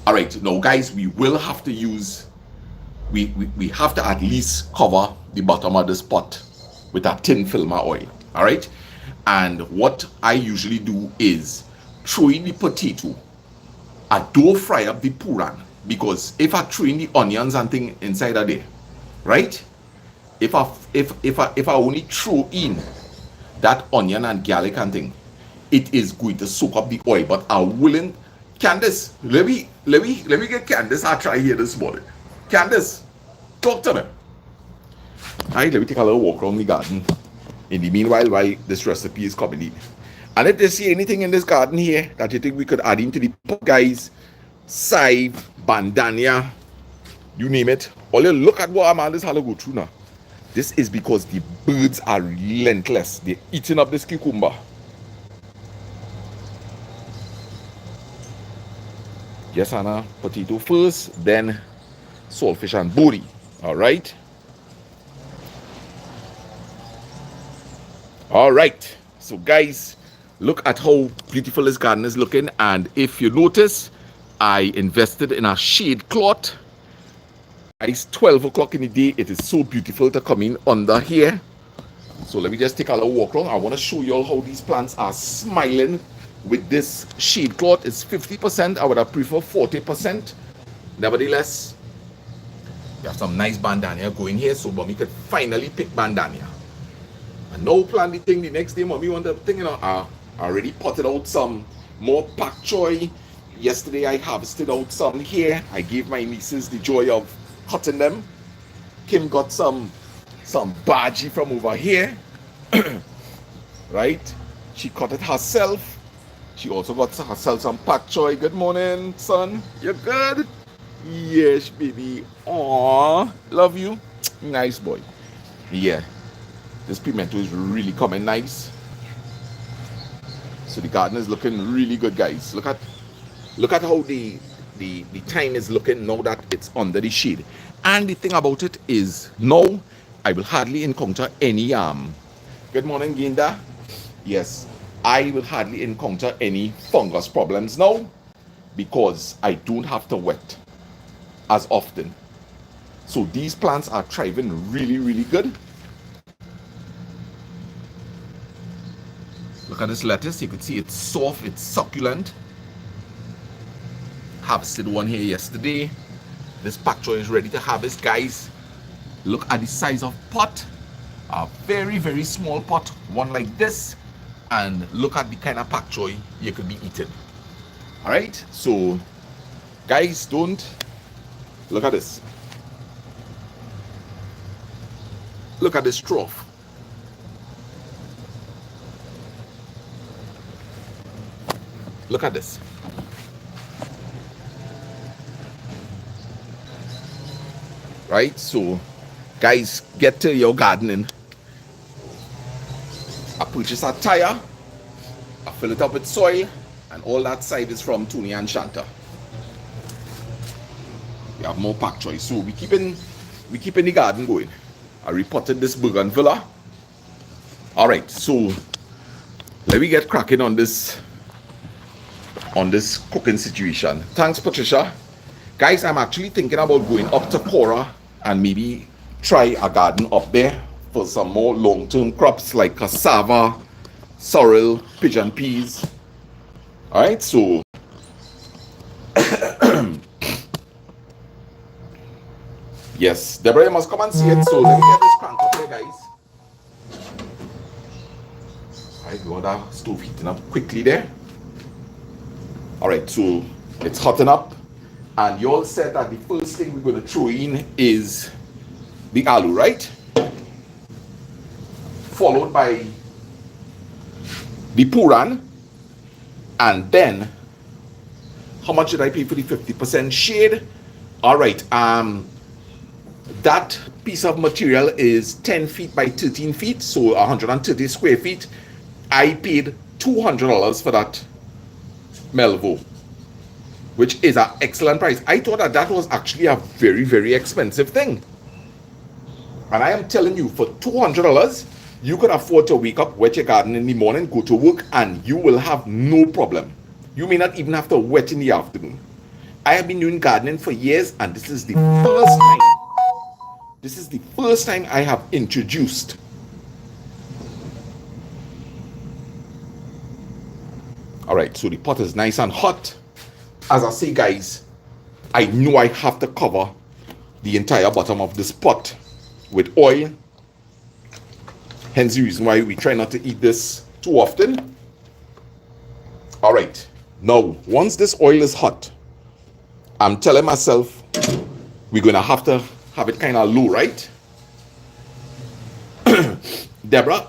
All right, now guys, we will have to use, we have to at least cover the bottom of this pot with a tin film of oil. All right, and what I usually do is throw in the potato. I don't fry up the puran, because if I throw in the onions and thing inside of there, right? If I only throw in that onion and garlic and thing, it is going to soak up the oil. But I'm willing, Candace, let me get Candace. I'll try here this morning. Candace, talk to me. Alright, let me take a little walk around the garden. In the meanwhile, while this recipe is coming in. And if there's anything in this garden here that you think we could add into the pot, guys, side, bandania, you name it. All you look at what Amanda's had to go through now. This is because the birds are relentless. They're eating up this cucumber. Yes, Anna. Potato first, then saltfish and bodi. All right. All right. So, guys, look at how beautiful this garden is looking. And if you notice, I invested in a shade cloth. It's 12 o'clock in the day. It is so beautiful to come in under here. So let me just take a little walk around. I want to show you all how these plants are smiling with this shade cloth. It's 50%. I would have preferred 40%. Nevertheless, we have some nice bandania going here, so mommy could finally pick bandania. And now plan the thing the next day. Mommy want the thing, you know, I already potted out some more pak choy. Yesterday I harvested out some here. I gave my nieces the joy of cutting them. Kim got some bhaji from over here. Right? She cut it herself. She also got herself some pak choy. Good morning, son. You good? Yes, baby. Aww. Love you. Nice boy. Yeah. This pimento is really coming nice. So the garden is looking really good, guys. Look at how the time is looking now that it's under the shade. And the thing about it is now I will hardly encounter any good morning, Ginda. Yes, I will hardly encounter any fungus problems now because I don't have to wet as often. So these plants are thriving really, really good. Look at this lettuce. You can see it's soft, it's succulent. Harvested one here yesterday. This pak choy is ready to harvest, guys. Look at the size of pot. A very, very small pot, one like this. And look at the kind of pak choy you could be eating. All right, so guys, don't look at this. Look at this trough. Look at this. Right, so guys, get to your gardening. I purchase a tire, I fill it up with soil, and all that side is from Tony and Shanta. We have more pak choy, so we keeping the garden going. I repotted this bougainvillea. All right, so let me get cracking on this cooking situation. Thanks, Patricia. Guys, I'm actually thinking about going up to Cora and maybe try a garden up there for some more long-term crops like cassava, sorrel, pigeon peas. All right, so yes, Deborah, you must come and see it. So let me get this crank up here, guys. All right, we want that stove heating up quickly there. All right, so it's hotting up. And you all said that the first thing we're going to throw in is the aloo, right? followed by the puran, and then how much did I pay for the 50% shade? All right, that piece of material is 10 feet by 13 feet, so 130 square feet. I paid $200 for that Melvo, which is an excellent price. I thought that was actually a very, very expensive thing. And I am telling you, for $200, you could afford to wake up, wet your garden in the morning, go to work, and you will have no problem. You may not even have to wet in the afternoon. I have been doing gardening for years, and this is the first time. This is the first time I have introduced all right, so the pot is nice and hot. As I say, guys, I know I have to cover the entire bottom of this pot with oil. Hence the reason why we try not to eat this too often. All right, now once this oil is hot, I'm telling myself we're gonna have to have it kind of low, right? Deborah,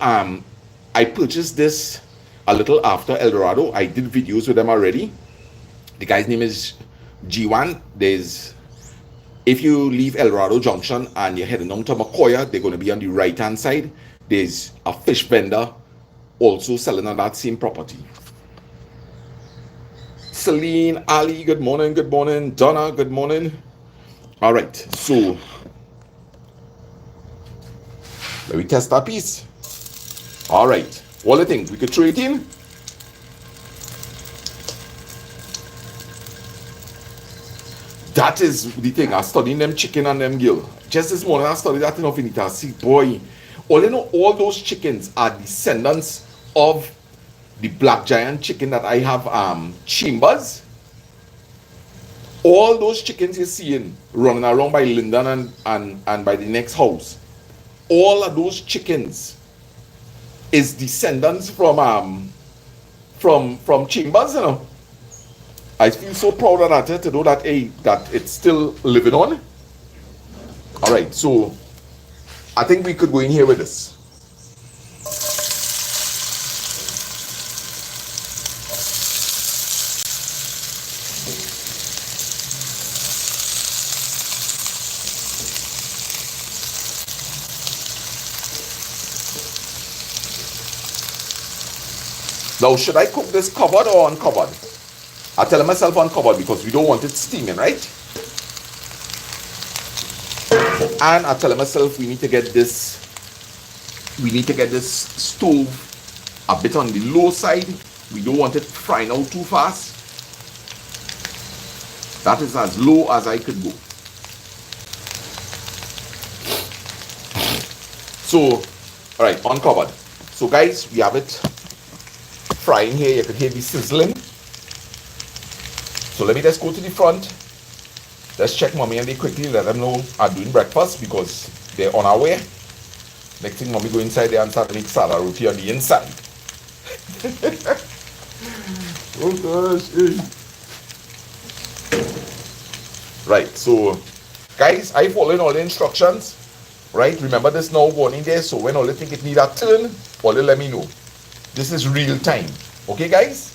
I purchased this a little after El Dorado. I did videos with them already. The guy's name is G1. If you leave El Dorado Junction and you're heading down to Macoya, they're going to be on the right hand side. There's a fish vendor also selling on that same property. Celine, Ali, good morning, good morning. Donna, good morning. All right, so let me test that piece. All right, what do you think? We could throw it in? That is the thing. I studying them chicken and them gill. Just this morning I studied that enough in it. I see, boy, all those chickens are descendants of the black giant chicken that I have chambers. All those chickens you're seeing running around by Linden and by the next house, all of those chickens is descendants from chambers, you know. I feel so proud of that, to know that that it's still living on. All right, so I think we could go in here with this. Now, should I cook this covered or uncovered? I tell myself uncovered because we don't want it steaming, right? And I tell myself we need to get this stove a bit on the low side. We don't want it frying out too fast. That is as low as I could go. So, all right, uncovered. So guys, we have it frying here. You can hear the sizzling. So let me just go to the front. Let's check mommy and they quickly, let them know I'm doing breakfast because they're on our way. Next thing, mommy go inside there and start to make Sada Roti on the inside. Oh gosh. Right, so guys, I following all the instructions. Right, remember this now going in there, so when all you think it need a turn, all you let me know. This is real time. Okay guys?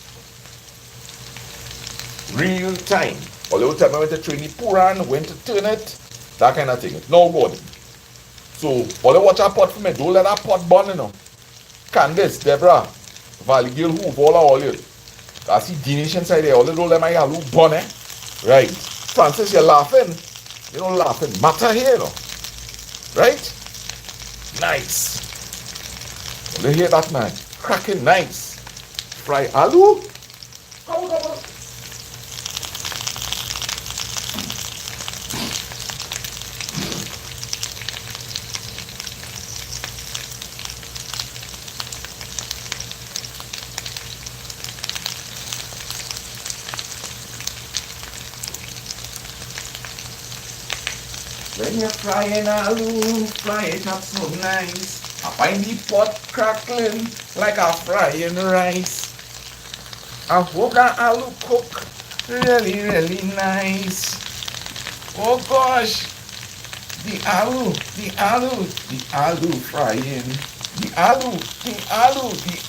Real time. All you tell me when to train the puran, when to turn it, that kind of thing. No good. So all you watch our pot for me, don't let that pot burn, you know. Candice, Deborah, Valley Girl, who all you. I see Dinish inside there, all you don't let my aloo burn, eh? Right. Francis, you're laughing. You don't laughing. Matter here, you know. Right? Nice. You hear that, man? Cracking nice. Fry aloo. Come on. When you're frying aloo, fry it up so nice. I find the pot crackling like a frying rice. I hope that aloo cook really, really nice. Oh gosh, the aloo frying. The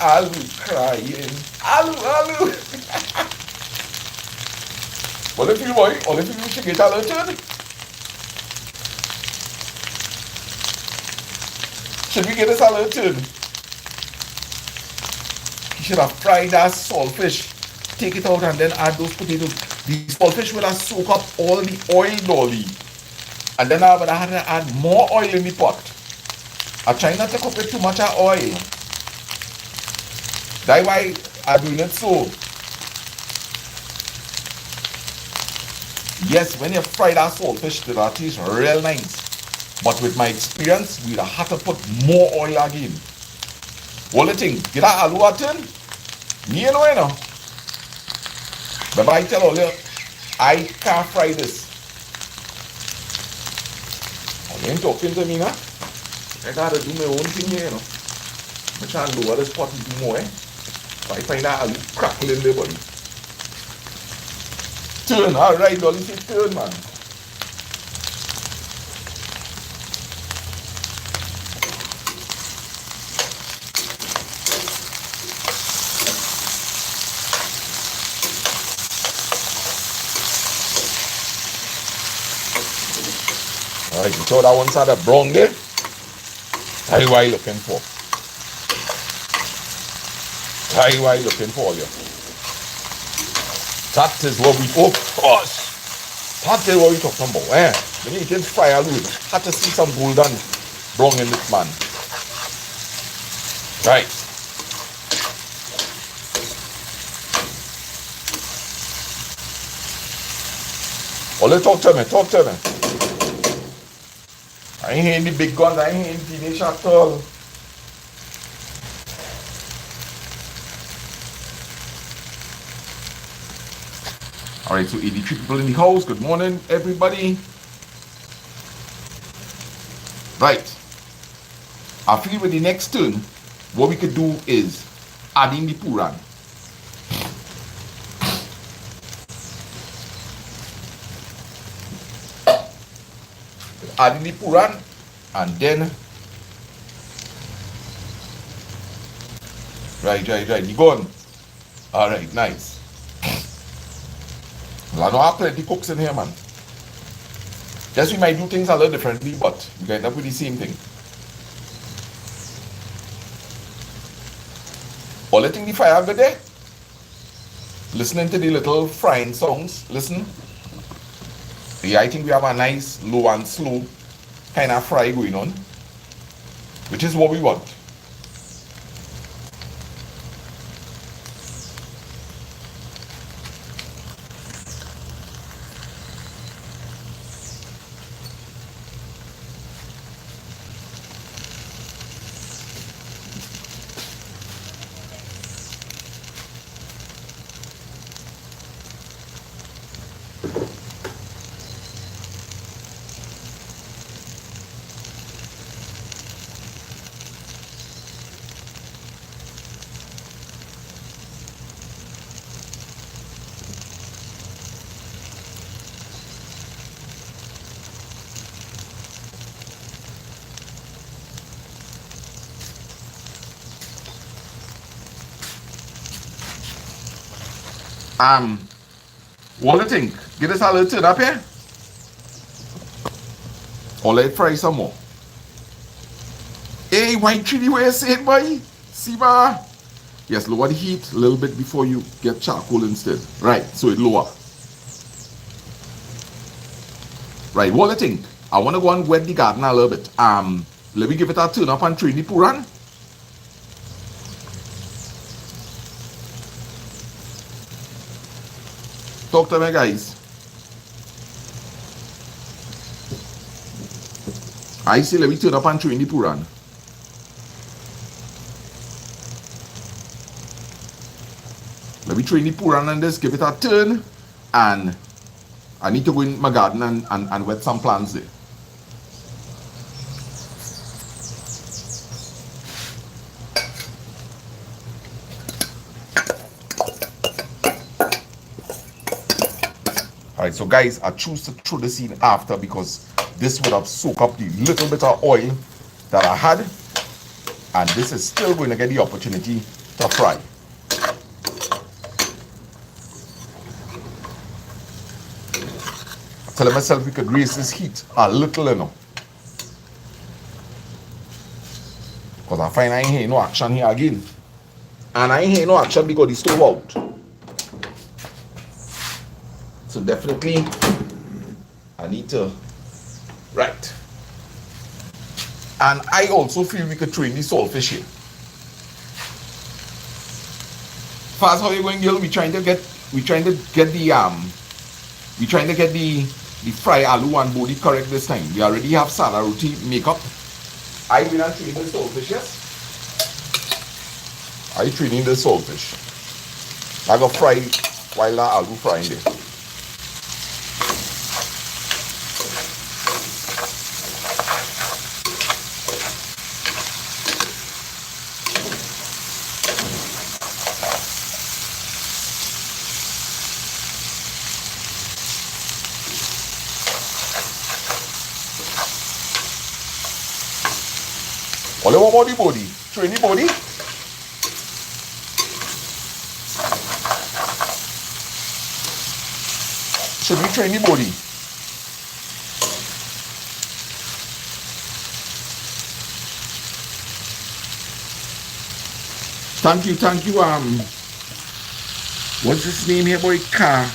aloo crying. Aloo. What if you boy? What if you should get a little turn? Should we get this a little turn? You should have fried that saltfish. Take it out and then add those potatoes. The saltfish will have soak up all the oil, dolly. And then I would have to add more oil in the pot. I try not to cook with too much oil. That's why I'm doing it so. Yes, when you fry that saltfish, that tastes real nice. But with my experience, we'd have to put more oil again. What do you think? Get that aloo at in? Me you know. But I tell all you, I can't fry this. You ain't talking to me now. I gotta do my own thing here, you know. I'm trying to lower this pot even more, eh? So I find that aloo crackling there, buddy. Turn, alright, Dolly, say turn, man. Alright, you saw that one side of brown there? That's what I'm looking for. That's what I'm looking for, you. That is what we, oh gosh! That is what we're talking about, eh? When you can fry a little, have to see some golden brown in this man. Right. Oh, talk to me. I ain't hearing the big guns, I ain't hearing teenage at all. Alright, so 83 people in the house. Good morning, everybody. Right. I feel with the next turn, what we could do is add in the puran. Add in the puran and then right, you gone. Alright, nice. Well, I don't have plenty cooks in here, man. Yes, we might do things a little differently, but we end up with the same thing. All letting the fire go there. Listening to the little frying songs. Listen. Yeah, I think we have a nice low and slow kind of fry going on, which is what we want. What do you think? Get this a little turn up here? Or let it fry some more? Hey, white chili, where you say it, boy? See, ba? Yes, lower the heat a little bit before you get charcoal instead. Right, so it lower. Right, what do you think? I want to go and wet the garden a little bit. Let me give it a turn up and train the puran. Talk to me, guys. I say let me turn up and train the puran. Let me train the puran and just give it a turn. And I need to go in my garden and wet some plants there. Alright, so guys, I choose to throw this in after because this would have soaked up the little bit of oil that I had. And this is still going to get the opportunity to fry. I tell myself we could raise this heat a little, you know. Because I find I ain't hearing no action here again. And I ain't hearing no action because the stove out. So definitely I need to, right. And I also feel we could train the saltfish here. Fast how you going, girl? We trying to get the fry aloo and bodi correct this time. We already have Sada Roti makeup. I will not train the saltfish, yes? I training the saltfish. I got fry while the aloo frying there. All you want about the body? Train the body? Should we train the body? Thank you. What's his name here, boy? Car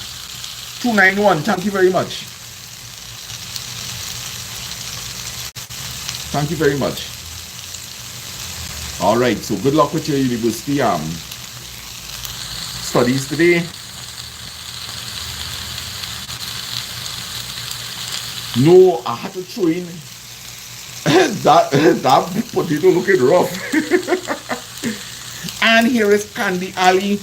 291. Thank you very much. Thank you very much. All right, so good luck with your university studies today. No, I had to throw in that potato looking rough. And here is Candy Ali.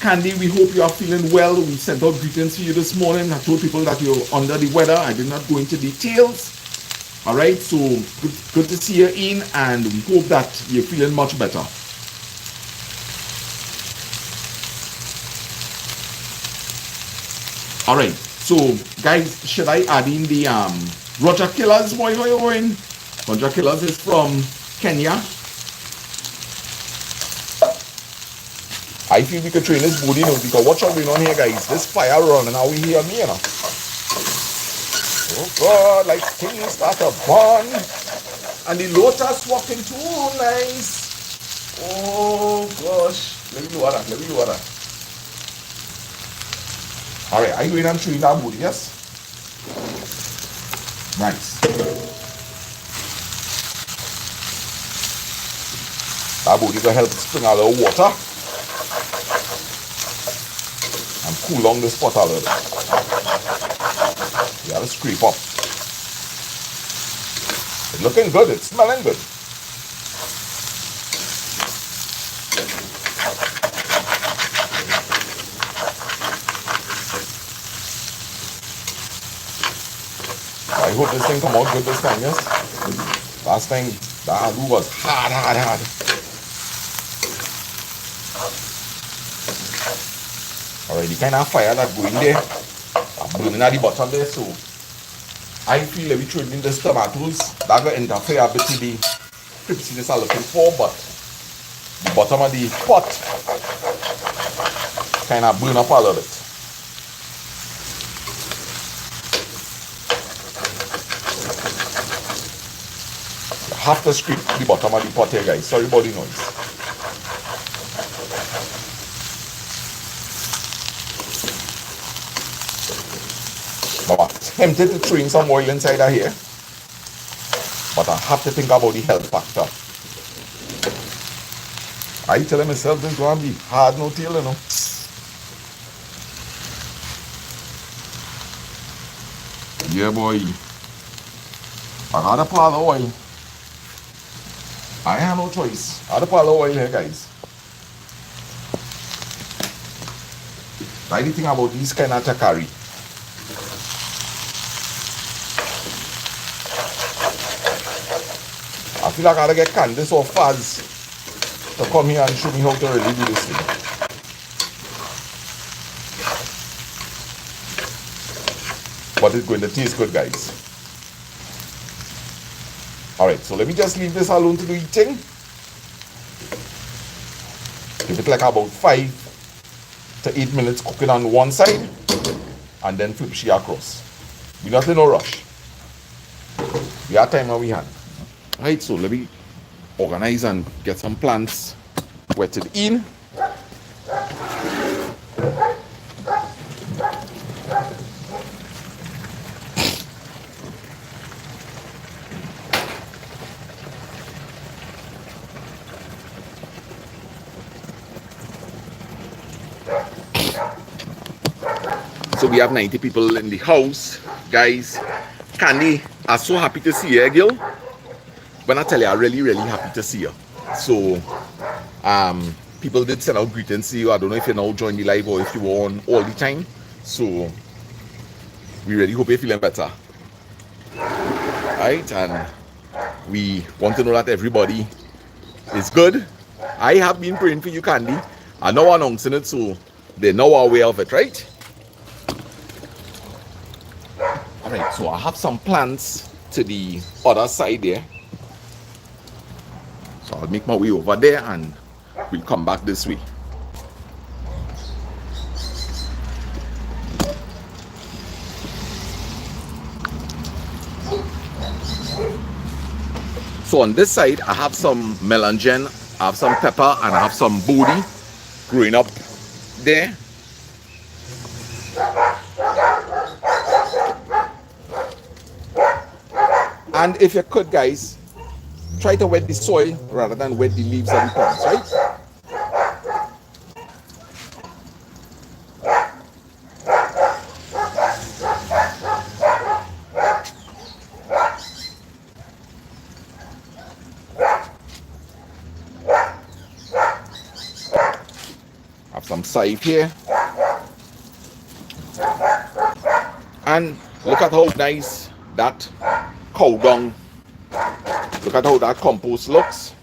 Candy, we hope you are feeling well. We sent out greetings to you this morning. I told people that you're under the weather. I did not go into details. All right, so good to see you in, and we hope that you're feeling much better. All right, so guys, should I add in the Roger Killers? Boy, how you going? Roger Killers is from Kenya. I feel we could train this body now, because what's going on here, guys? This fire running, now we hear me, you know. Oh God, like things start to burn. And the lotus walking too nice. Oh gosh. Let me do that. Alright, are you going and chewing that body, yes? Nice. That body will help spring a little water and cool down this pot a little. You gotta scrape up. It's looking good, it's smelling good. I hope this thing come out good this time, yes? Last time, the aloo was hard. Alright, the kind of fire that going there, burning at the bottom there, so I feel that we throw in these tomatoes, that will interfere a bit with the crispiness I'm looking for, but the bottom of the pot kind of burn up a little bit. You have to scrape the bottom of the pot here, guys. Sorry about the noise. But I'm tempted to throw in some oil inside of here, but I have to think about the health factor. I tell myself this is going to be hard no tail, you know. Yeah, boy. I gotta pour the oil. I have no choice. I gotta pour the oil here, guys. That's the thing about these kind of curry. I feel like I gotta get Candice or Faz to come here and show me how to really do this thing. But it's going to taste good, guys. Alright, so let me just leave this alone to do eating. Give it like about 5 to 8 minutes cooking on one side, and then flip she across. We're not in no rush. We have time on we hand. Alright, so let me organize and get some plants wetted in. So we have 90 people in the house, guys. Candy, I'm so happy to see you, girl. When I tell you, I'm really, really happy to see you. So, people did send out greetings to you. I don't know if you now joined the live or if you were on all the time. So, we really hope you're feeling better. Alright, and we want to know that everybody is good. I have been praying for you, Candy. I know I'm announcing it, so they know our way of it, right? Alright, so I have some plants to the other side there. So I'll make my way over there and we'll come back this way. So on this side, I have some melangen, I have some pepper, and I have some bodi growing up there. And if you could, guys, try to wet the soil rather than wet the leaves of the plants, right? Have some scythe here. And look at how nice that cow dung. Look at how that compost looks.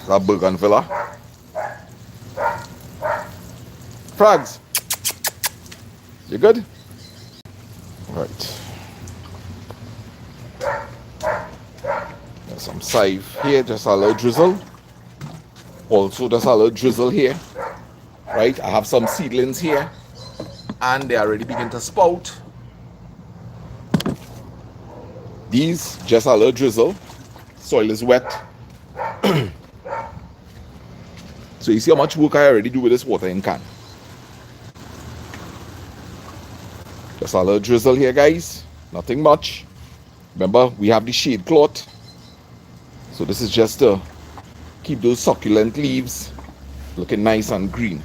That bougainvillea. Frags, you good? Right. There's some scythe here, just a little drizzle. Also, there's a little drizzle here. Right, I have some seedlings here, and they already begin to spout. These, just a little drizzle. Soil is wet. So you see how much work I already do with this watering can. Just a little drizzle here, guys. Nothing much. Remember, we have the shade cloth. So this is just to keep those succulent leaves looking nice and green.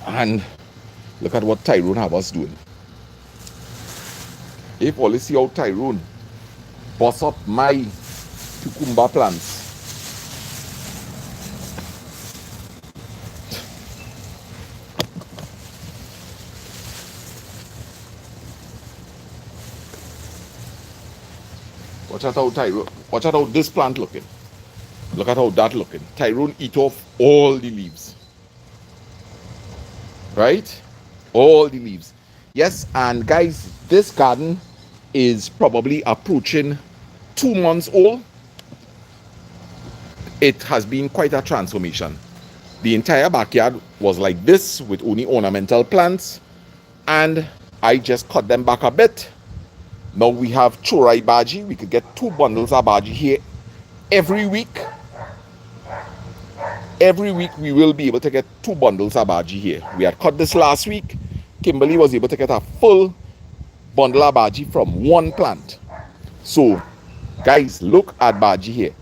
And look at what Tyrone have us doing. If only see how Tyrone boss up my cucumber plants. Watch out how Tyrone, watch out how this plant looking. Look at how that looking. Tyrone eat off all the leaves. Right? All the leaves. Yes, and guys, this garden is probably approaching 2 months old. It has been quite a transformation. The entire backyard was like this with only ornamental plants, and I just cut them back a bit. Now we have chorai bhaji. We could get 2 bundles of bhaji here every week. Every week we will be able to get 2 bundles of bhaji here. We had cut this last week. Kimberly was able to get a full bundle of bhaji from 1 plant. So, guys, look at bhaji here.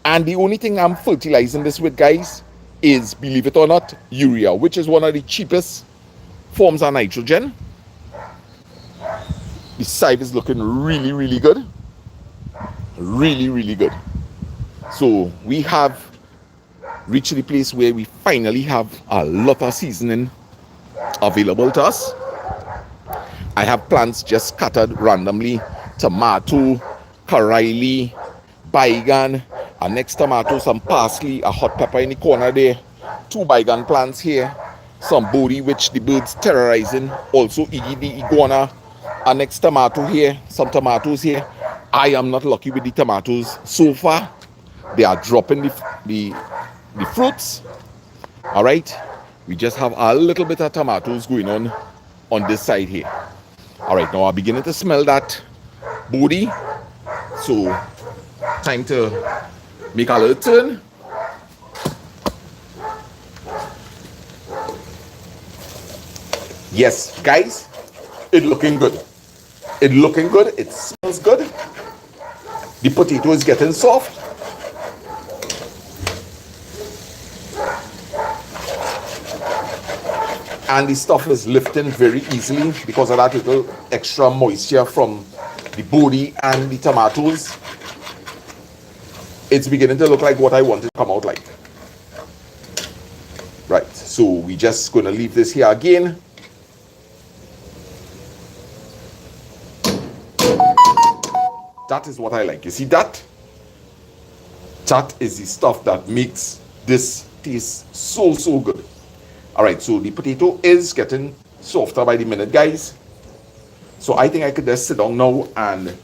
And the only thing I'm fertilizing this with, guys, is, believe it or not, urea, which is one of the cheapest forms of nitrogen. The side is looking really, really good. Really, really good. So, we have reach the place where we finally have a lot of seasoning available to us. I have plants just scattered randomly. Tomato, karaili, baigan, a next tomato, some parsley, a hot pepper in the corner there, 2 baigan plants here, some bodi which the birds terrorizing, also eating the iguana. Our next tomato here, some tomatoes here. I am not lucky with the tomatoes so far. They are dropping the fruits. All right, we just have a little bit of tomatoes going on this side here. All right, now I'm beginning to smell that bodi, so time to make a little turn. Yes, guys, it's looking good. It's looking good. It smells good. The potato is getting soft. And the stuff is lifting very easily because of that little extra moisture from the bodi and the tomatoes. It's beginning to look like what I want it to come out like. Right, so we just going to leave this here again. That is what I like. You see that? That is the stuff that makes this taste so good. All right, so the potato is getting softer by the minute, guys. So I think I could just sit down now and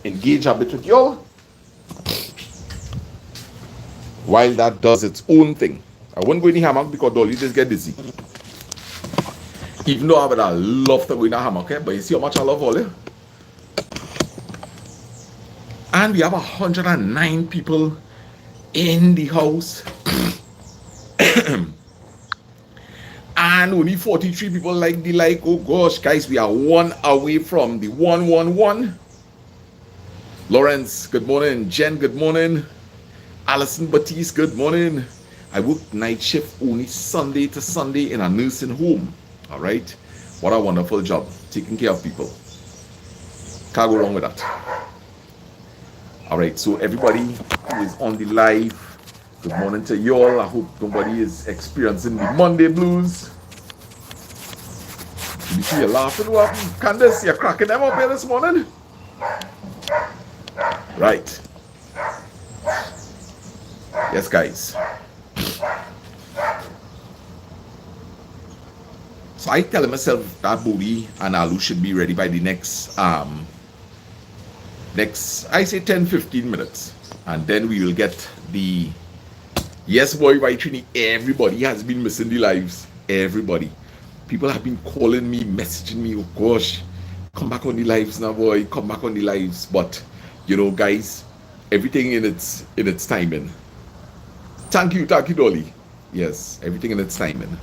engage a bit with y'all while that does its own thing. I won't go in the hammock because Dolly just get dizzy. Even though I would love to go in a hammock, but you see how much I love Ollie. And we have 109 people in the house. And only 43 people like the like. Oh gosh, guys, we are one away from the 111. Lawrence, good morning. Jen, good morning. Alison Batiste, good morning. I work night shift only Sunday to Sunday in a nursing home. All right. What a wonderful job. Taking care of people. Can't go wrong with that. All right. So everybody who is on the live, good morning to y'all. I hope nobody is experiencing the Monday blues. You see you laughing. What happened? Candace, you're cracking them up here this morning? Right. Yes, guys. So I tell myself that bodi and aloo should be ready by the next I say 10-15 minutes. And then we will get the yes boy by Trini. Everybody has been missing the lives. Everybody. People have been calling me, messaging me, oh gosh, come back on the lives now, boy, come back on the lives. But you know, guys, everything in its timing. Thank you, Dolly. Yes, everything in its timing.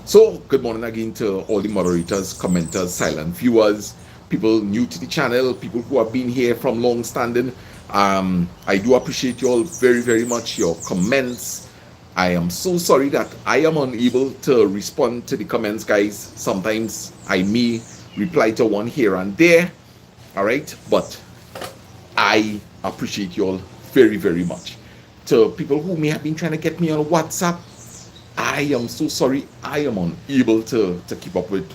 So, good morning again to all the moderators, commenters, silent viewers, people new to the channel, people who have been here from long standing. I do appreciate you all very much, your comments. I am so sorry that I am unable to respond to the comments, guys. Sometimes I may reply to one here and there, all right? But I appreciate you all very much. To people who may have been trying to get me on WhatsApp, I am so sorry. I am unable to keep up with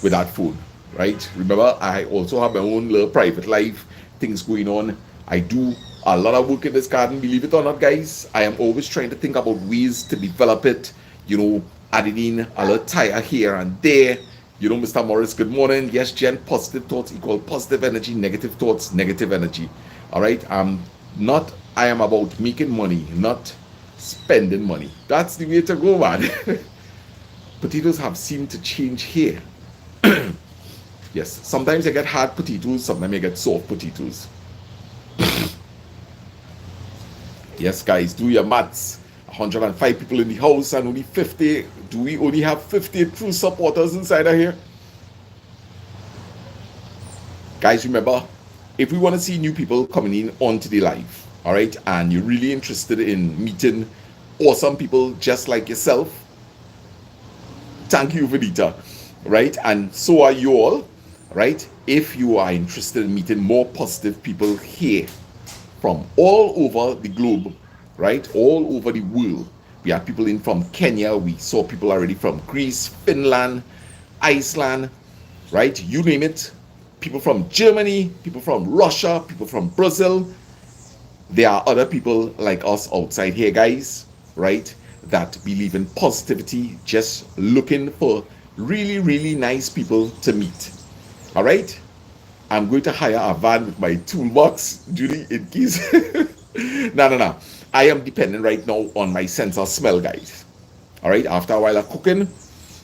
that phone, right? Remember, I also have my own little private life, things going on. I do a lot of work in this garden, believe it or not, guys. I am always trying to think about ways to develop it, you know, adding in a little tire here and there. You know, Mr. Morris, good morning. Yes, Jen, positive thoughts equal positive energy, negative thoughts, negative energy. All right, I am about making money, not spending money. That's the way to go, man. Potatoes have seemed to change here. Yes, sometimes I get hard potatoes, sometimes I get soft potatoes. Yes, guys, do your maths. 105 people in the house and only 50. Do we only have 50 true supporters inside of here? Guys, remember, if we want to see new people coming in onto the live, all right, and you're really interested in meeting awesome people just like yourself, thank you, Vedita, right? And so are you all, right? If you are interested in meeting more positive people here from all over the globe, right? All over the world. We had people in from Kenya. We saw people already from Greece, Finland, Iceland, right? You name it. People from Germany, people from Russia, people from Brazil. There are other people like us outside here, guys, right? that believe in positivity, just looking for really, really nice people to meet. All right? I'm going to hire a van with my toolbox, Judy, in case. No. I am dependent right now on my sense of smell, guys. All right? After a while of cooking,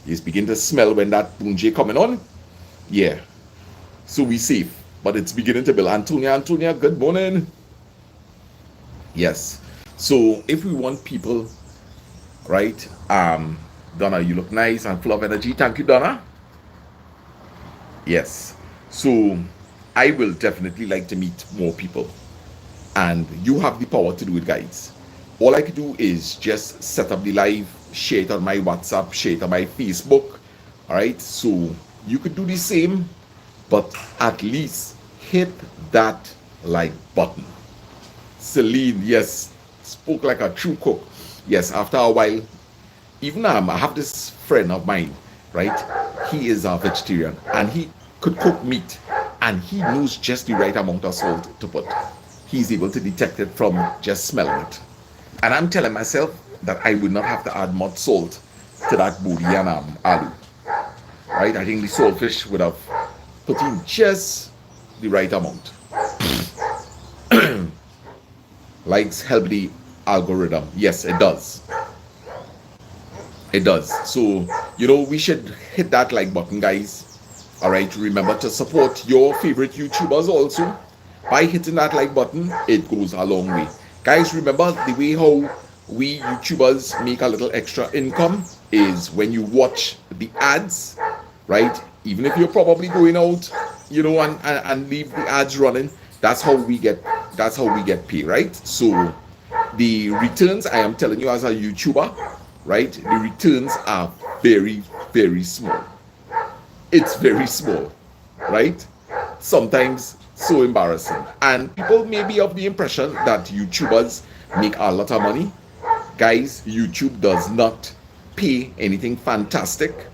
you begin to smell when that bunje coming on. Yeah. So we safe. But it's beginning to build. Antonia, good morning. Yes. So if we want people, right? Donna, you look nice and full of energy. Thank you, Donna. Yes. So I will definitely like to meet more people. And you have the power to do it, guys. All I could do is just set up the live, share it on my WhatsApp, share it on my Facebook. All right. So you could do the same, but at least hit that like button. Celine, yes, spoke like a true cook. Yes, after a while, even I have this friend of mine, right? He is a vegetarian and he could cook meat and he knows just the right amount of salt to put. He's able to detect it from just smelling it. And I'm telling myself that I would not have to add much salt to that bodi and aloo. Right? I think the saltfish would have put in just the right amount. Likes help the algorithm. Yes, it does. It does. So, we should hit that like button, guys. All right. Remember to support your favorite YouTubers also. By hitting that like button, it goes a long way. Guys, remember the way how we YouTubers make a little extra income is when you watch the ads, right? Even if you're probably going out, and leave the ads running, that's how we get paid, right? So the returns, I am telling you as a YouTuber, right? The returns are very, very small. It's very small, right? Sometimes so embarrassing. And people may be of the impression that YouTubers make a lot of money. Guys, YouTube does not pay anything fantastic,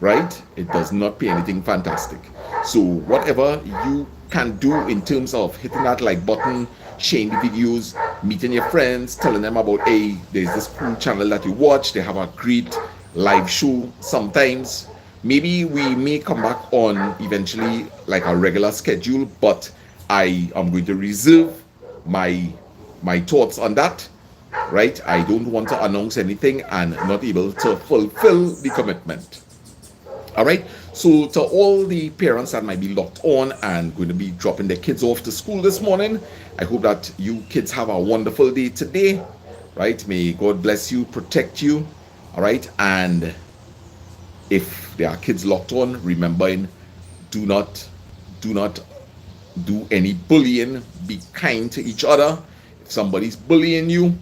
right? It does not pay anything fantastic. So whatever you can do in terms of hitting that like button, sharing the videos, meeting your friends, telling them about, hey, there's this cool channel that you watch, they have a great live show sometimes. Maybe we may come back on eventually like a regular schedule, but I am going to reserve my thoughts on that, right? I don't want to announce anything and not able to fulfill the commitment. All right. So to all the parents that might be locked on and going to be dropping their kids off to school this morning, I hope that you kids have a wonderful day today, right? May God bless you, protect you, all right? And if there are kids locked on, remembering, do not do any bullying. Be kind to each other. If somebody's bullying you,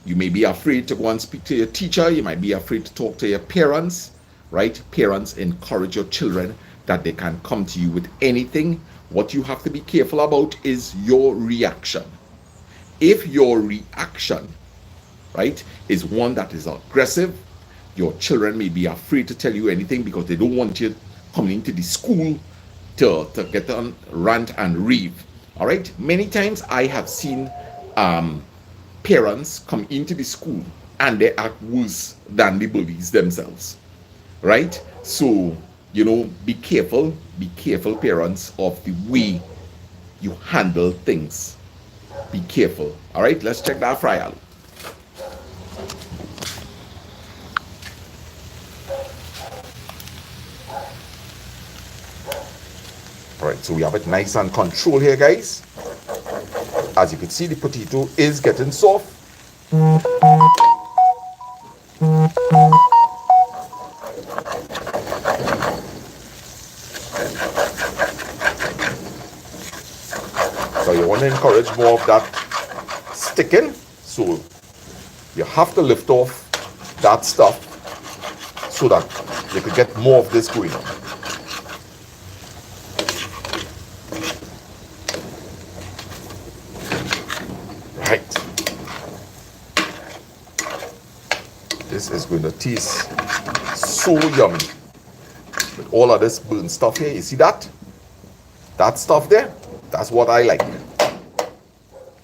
you may be afraid to go and speak to your teacher. You might be afraid to talk to your parents. Right? Parents, encourage your children that they can come to you with anything. What you have to be careful about is your reaction. If your reaction, right, is one that is aggressive, your children may be afraid to tell you anything because they don't want you coming into the school to get on rant and rave. All right? Many times I have seen parents come into the school and they act worse than the bullies themselves. Right? So, be careful, parents, of the way you handle things. Be careful. All right, let's check that fry aloo. All right, so we have it nice and controlled here, guys. As you can see, the potato is getting soft. So you want to encourage more of that sticking. So you have to lift off that stuff so that you could get more of this going on. Right. This is going to taste so yummy. With all of this burnt stuff here, you see that? That stuff there? That's what I like.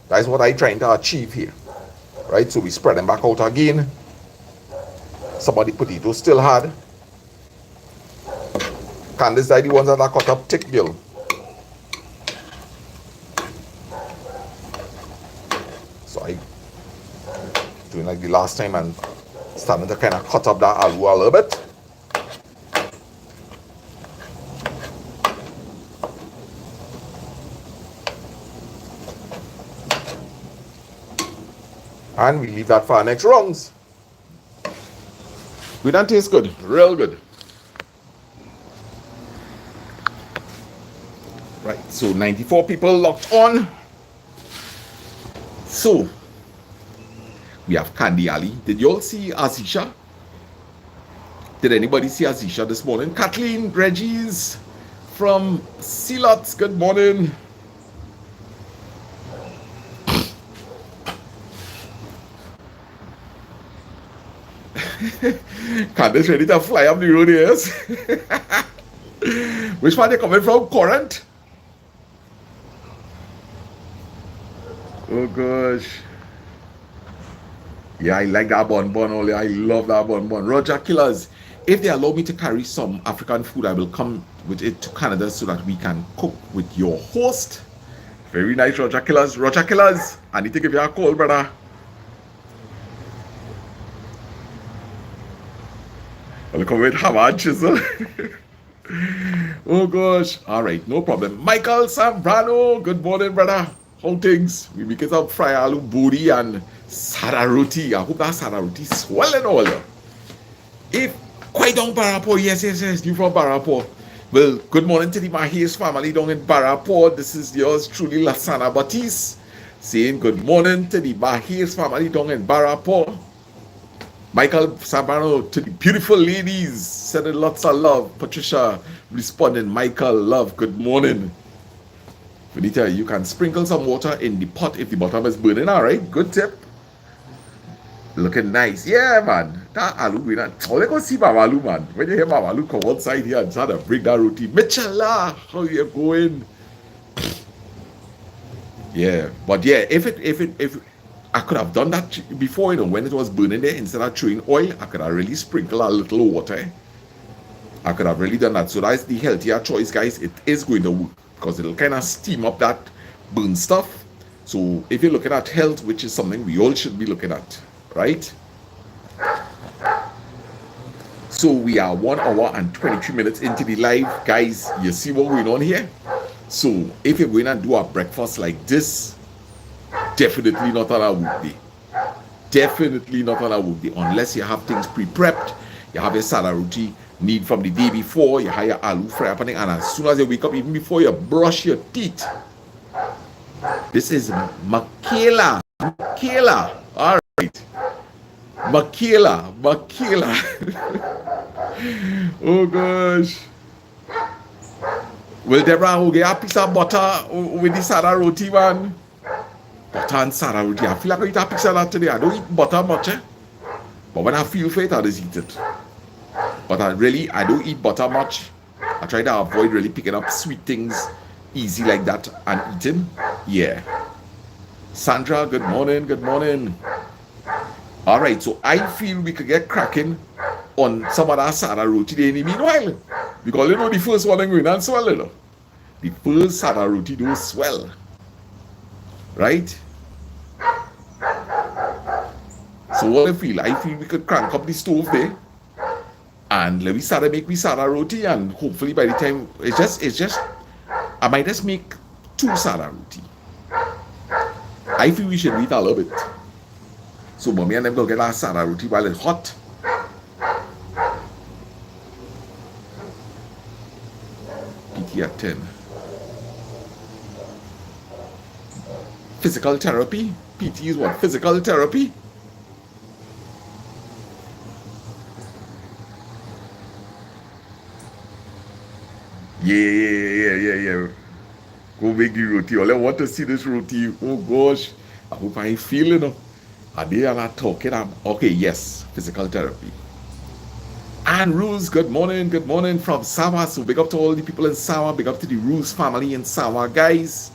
That's what I'm trying to achieve here. right? So we spread them back out again. Some of the potatoes still hard. Candice are the ones that are cut up thick, girl. So I doing like the last time and starting to kind of cut up that aloo a little bit. And we leave that for our next rounds. Good and tastes good, real good. Right, so 94 people locked on. So we have Candy Ali. Did you all see Azisha? Did anybody see Azisha this morning? Kathleen, Reggie's from Sealots, good morning. Candice ready to fly up the road, yes? Which part they coming from? Corinth? Oh gosh. Yeah, I like that bonbon only. I love that bonbon. Roger Killers, if they allow me to carry some African food, I will come with it to Canada so that we can cook with your host. Very nice, Roger Killers. Roger Killers, I need to give you a call, brother. I'll come with hammer and chisel. Oh gosh. All right, no problem. Michael Sambrano, good morning, brother. How things? We make it up fry aloo, bodi and Sada Roti. I hope that Sada Roti swelling all. If quite down Barapo, yes, you from Barapo. Well, good morning to the Mahis family down in Barapo. This is yours truly, Lasana Batis, saying good morning to the Mahis family down in Barapo. Michael Sabano to the beautiful ladies, sending lots of love. Patricia responding, Michael, love, good morning. Benita, you can sprinkle some water in the pot if the bottom is burning. All right, good tip. Looking nice. Yeah, man. That aloo, we not. Oh, let's go see my aloo, man. When you hear my aloo come outside here and try to break that roti. Mitchella, how you going? Yeah, but yeah, if I could have done that before, when it was burning there, instead of throwing oil, I could have really sprinkled a little water. I could have really done that. So that's the healthier choice, guys. It is going to work because it'll kind of steam up that burn stuff. So if you're looking at health, which is something we all should be looking at, right? So we are 1 hour and 23 minutes into the live, guys. You see what going on here? So if you're going to do a breakfast like this, definitely not on a weekday. Definitely not on a weekday, unless you have things pre-prepped. You have your Sada Roti need from the day before. You have your aloo fry happening, and as soon as you wake up, even before you brush your teeth. This is Makela. Makela. All right. Makela. Oh gosh. Well, Deborah, who get a piece of butter with the Sada Roti, man? Butter and Sada Roti. I feel like I eat a piece of that today. I don't eat butter much, but when I feel for it, I just eat it. But I don't eat butter much. I try to avoid really picking up sweet things easy like that and eating. Yeah. Sandra, good morning. Good morning. All right, so I feel we could get cracking on some of that Sada Roti there in the meanwhile. Because you know the first one going and swell, you know. The first Sada Roti do swell. Right? So what I feel we could crank up the stove there. And let me start to make me Sada Roti, and hopefully by the time it's just I might just make 2 Sada Roti. I feel we should wait a little bit. So mommy and them go get our Sada Roti while it's hot. PT at 10. Physical therapy? PT is what? Physical therapy? Yeah. Go make the roti. All I want to see this roti. Oh gosh. I hope I ain't feeling it. Are they not talking? Okay, yes. Physical therapy. And Ruse, good morning from Sawa. So big up to all the people in Sawa. Big up to the Ruse family in Sawa, guys.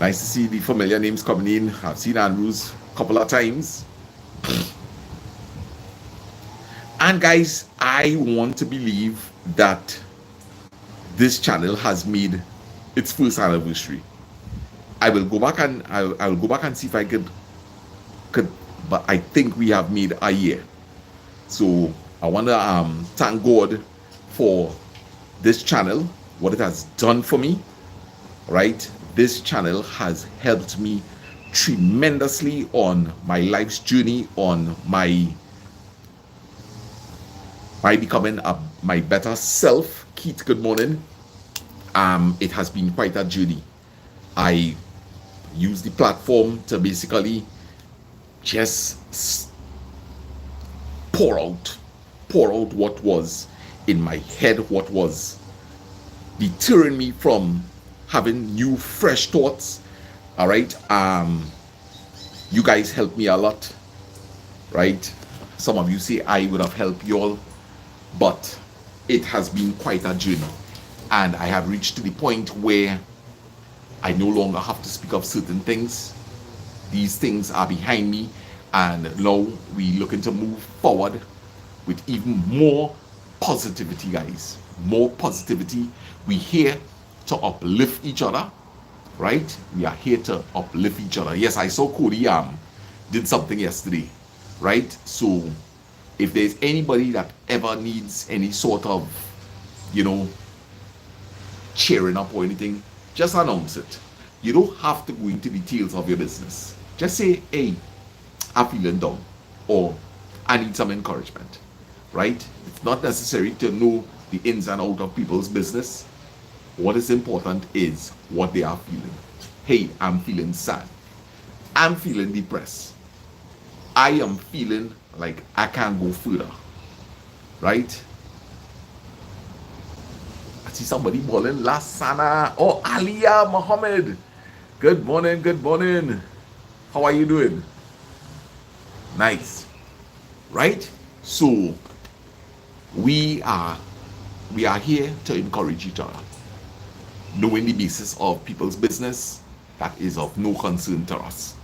Nice to see the familiar names coming in. I've seen Andrews a couple of times. And guys, I want to believe that this channel has made its first anniversary. I will go back and I will go back and see if I could, but I think we have made a year. So I want to thank God for this channel, what it has done for me. Right, this channel has helped me tremendously on my life's journey, on my becoming my better self. Keith, good morning. It has been quite a journey. I use the platform to basically just pour out what was in my head, what was deterring me from having new fresh thoughts. All right, you guys helped me a lot, right? Some of you say I would have helped you all, but it has been quite a journey, and I have reached to the point where I no longer have to speak of certain things. These things are behind me, and now we looking to move forward with even more positivity, guys. More positivity. We here to uplift each other, right? We are here to uplift each other. Yes, I saw Cody did something yesterday, right? So if there's anybody that ever needs any sort of, cheering up or anything, just announce it. You don't have to go into details of your business. Just say, hey, I'm feeling down, or I need some encouragement, right? It's not necessary to know the ins and outs of people's business. What is important is what they are feeling. Hey, I'm feeling sad. I'm feeling depressed. I am feeling like I can't go further. Right? I see somebody balling. Lasana. Oh, Aliyah Mohammed. Good morning. Good morning. How are you doing? Nice. Right? So we are here to encourage each other. Knowing the basis of people's business, that is of no concern to us.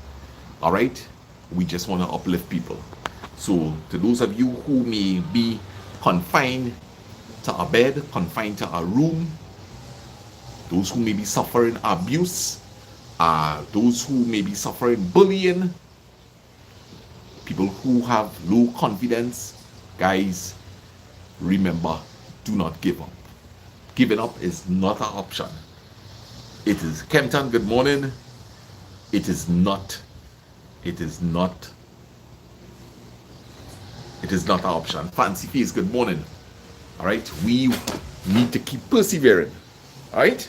All right, we just want to uplift people. So to those of you who may be confined to a bed, confined to a room, those who may be suffering abuse, those who may be suffering bullying, people who have low confidence, guys, remember, do not give up. Giving up is not an option. It is Kempton, good morning. It is not an option. Fancy Face, good morning. All right, we need to keep persevering. All right.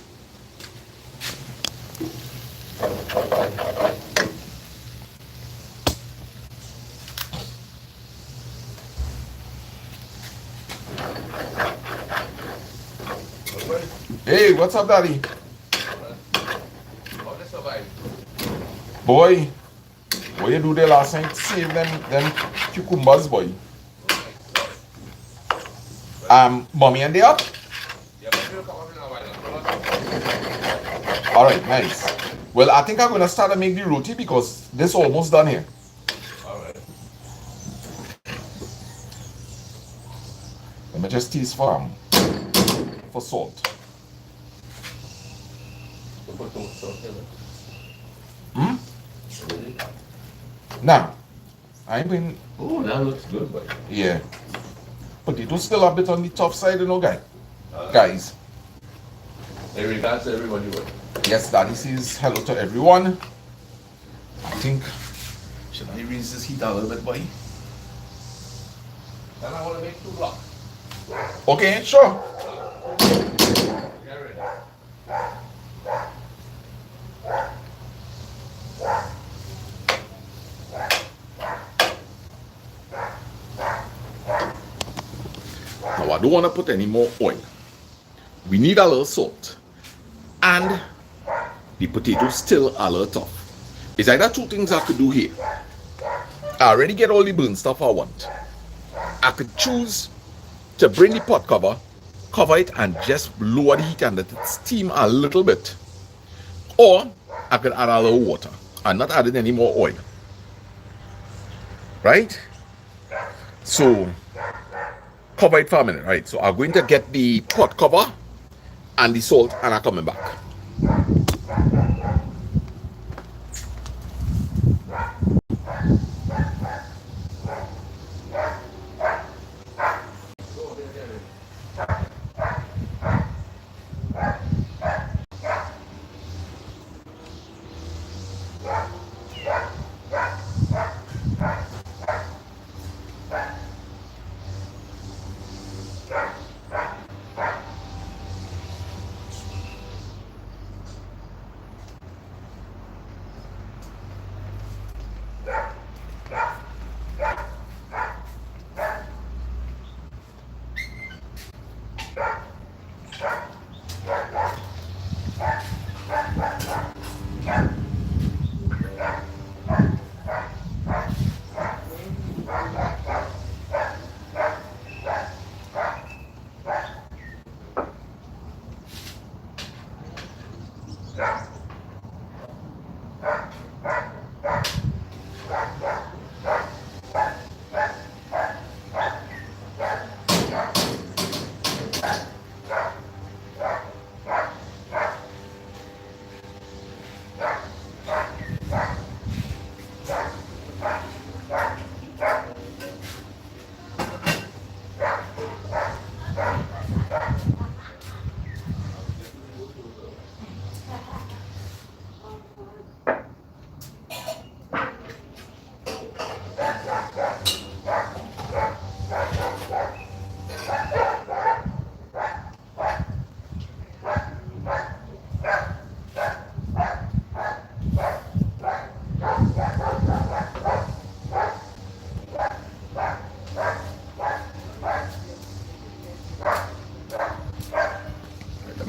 Hey, what's up, Daddy? Boy, what you do there last night? Save them cucumbers, boy. Mommy and they up? All right, nice. Well, I think I'm gonna start to make the roti because this almost done here. All right. Let me just taste for salt. Now, I ain't been. Oh, that looks good, buddy. Yeah. Potatoes still a bit on the tough side, guys. Hey, regards to everybody. Yes, Daddy says hello to everyone. I think, should I raise this heat a little bit, boy? Then I want to make 2 blocks. Okay, sure. Now I don't want to put any more oil. We need a little salt. And the potatoes still a little tough. It's either 2 things I could do here. I already get all the burnt stuff I want. I could choose to bring the pot cover it and just lower the heat and let it steam a little bit. Or I can add a little water. I'm not adding any more oil. Right? So cover it for a minute, right? So I'm going to get the pot cover and the salt and I'm coming back.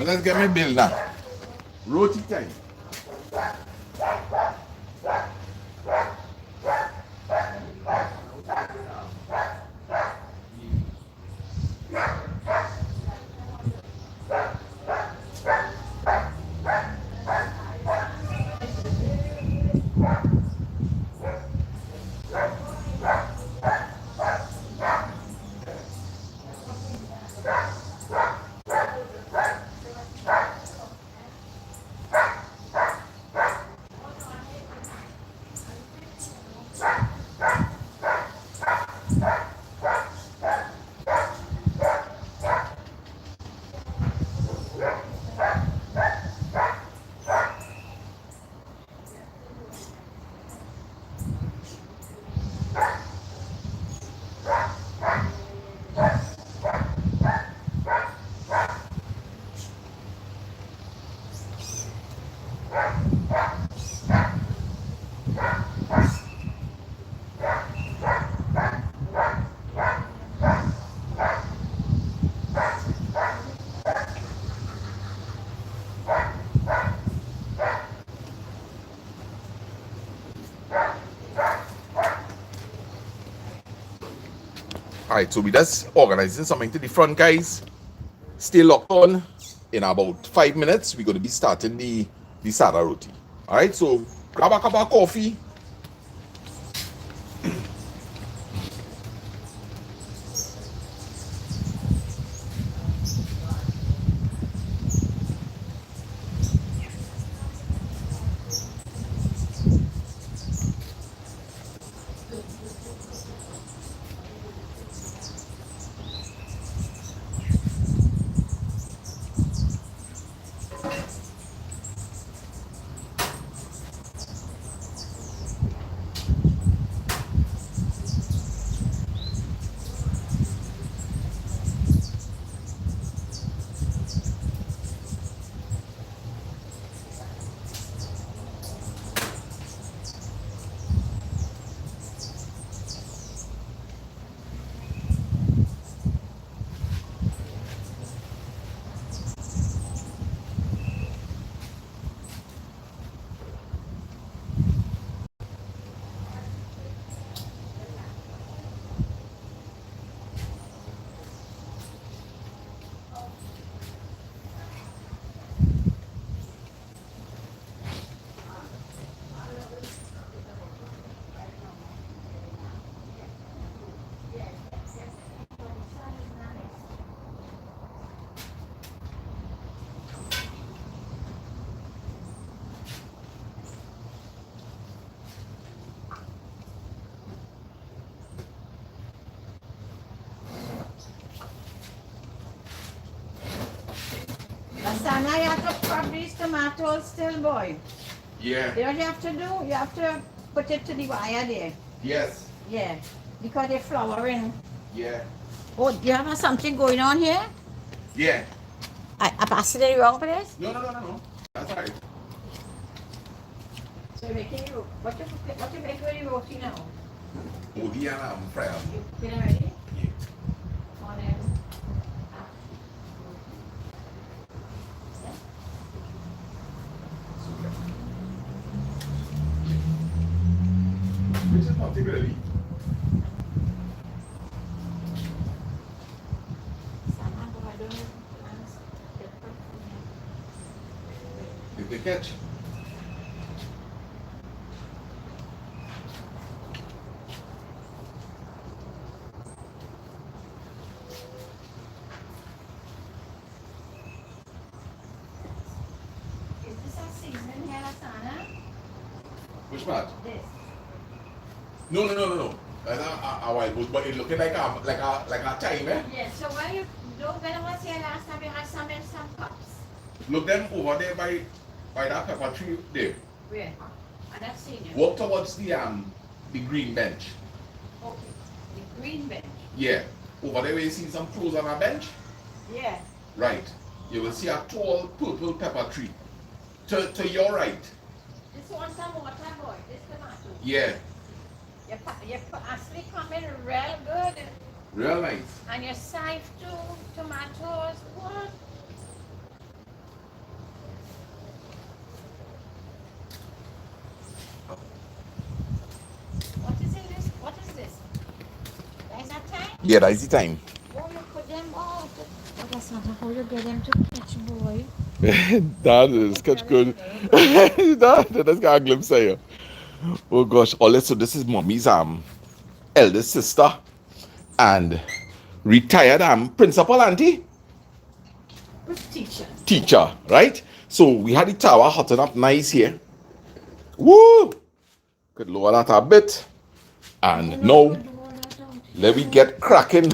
Let's get my bill now. Roti time. Alright, so we just organizing something to the front, guys. Stay locked on. In about 5 minutes, we're going to be starting the Sada Roti. Alright, so grab a cup of coffee. Sana, you have to crop these tomatoes still, boy. Yeah. You know what you have to do? You have to put it to the wire there. Yes. Yeah. Because they're flowering. Yeah. Oh, you have something going on here? Yeah. I passed it in the wrong place? No. That's all right. So you're making what you making with the roti now? Bodi and fry. You get it ready? Yeah. On it. Which is particularly. Did they catch? Is this a seasoning here, Sana? Which part? This. No. That's a white goose, but it looking like a time, eh? Yes, so when you don't when I was here last time, you had some in some cups. Look them over there by that pepper tree there. Where? And that's senior. Walk towards the green bench. Okay. The green bench. Yeah. Over there where you see some clothes on a bench. Yeah. Right. You will see a tall purple pepper tree. To your right. This one some water, boy. This tomato. Yeah. You actually come in real good. Real nice. And you sive two tomatoes. What? What is in this? What is this? There's a time? Yeah, that's the time. Oh, you put them out. Oh, that's not how you get them to catch, boy. That is catch good. That's got a glimpse of you. Oh gosh. Oh, so this is mommy's eldest sister and retired principal auntie teacher, right? So we had the tower hotting up nice here. Woo! Could lower that a bit. And now let me get cracking.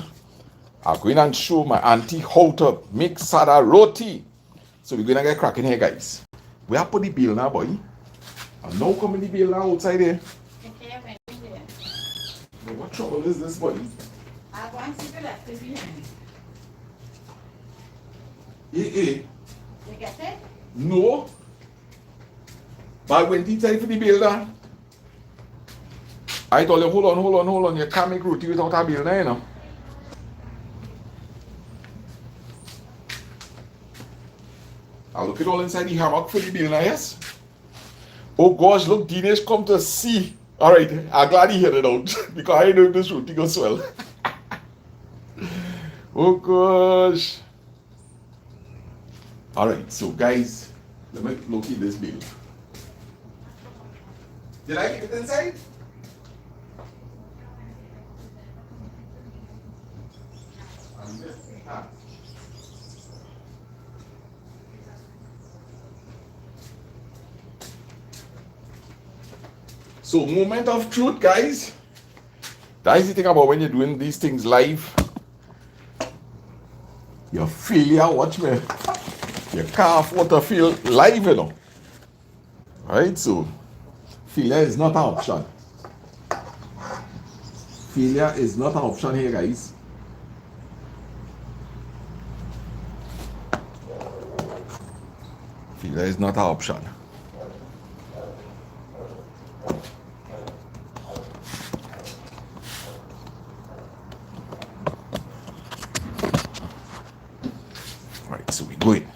I'm going and show my auntie how to make Sada Roti. So we're gonna get cracking here, guys. We have put the bill now, boy. And now coming the bill now outside here. Now, what trouble is this, boy? I want to see the left behind. You get it? No. But I went inside for the bill now. I told you, hold on. You can't make roti without a bill now, you know. I look it all inside the hammock for the bill now, yes? Oh gosh, look, Dinesh come to see. Alright, I'm glad he heard it out. Because I know if this roti goes well. Oh gosh. Alright, so guys, let me locate this bill. Did I keep it inside? So, moment of truth, guys. That's the thing about when you're doing these things live. Your failure, watch me. You can't afford to feel live, you know. Right? So, failure is not an option. Failure is not an option here, guys. Failure is not an option. Right, so we going.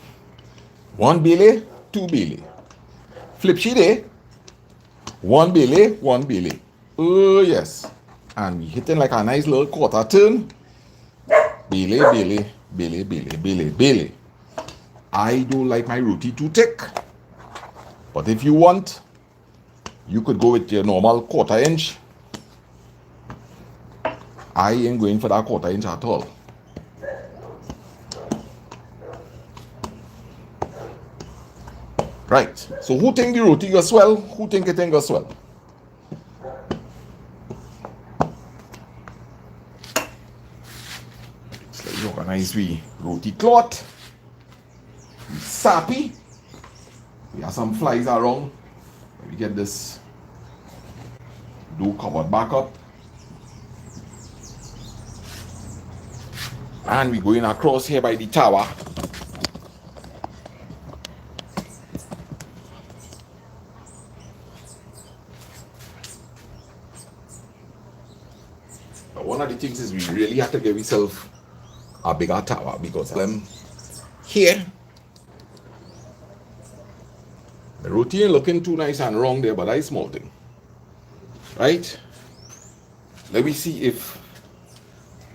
1 Bailey, 2 Bailey. Flip sheet, eh? 1 Bailey, 1 Bailey. Oh, yes. And we hitting like a nice little quarter turn. Bailey. I don't like my roti too thick. But if you want, you could go with your normal 1/4 inch. I ain't going for that 1/4 inch at all. Right. So who think the roti goes well? Who think it ain't goes well? Let's organize we roti cloth. We sappy. We have some flies around. Let me get this dough covered back up. And we're going across here by the tower. But one of the things is we really have to give ourselves a bigger tower because here the roti ain't looking too nice and wrong there, but that's small thing. Right? Let me see if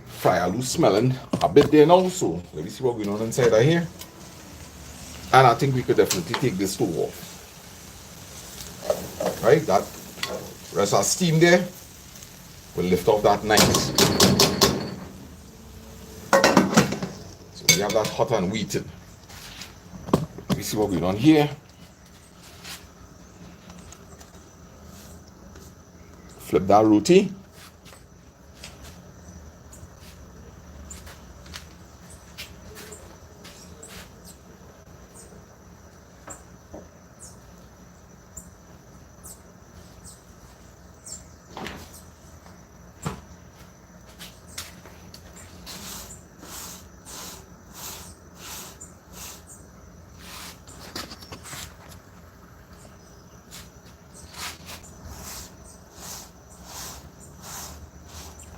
fry aloo smelling a bit there now, so let me see what's going on inside of here. And I think we could definitely take this stove off. Right, that rest of steam there will lift off that nice. So we have that hot and waiting. Let me see what's going on here. Flip that roti.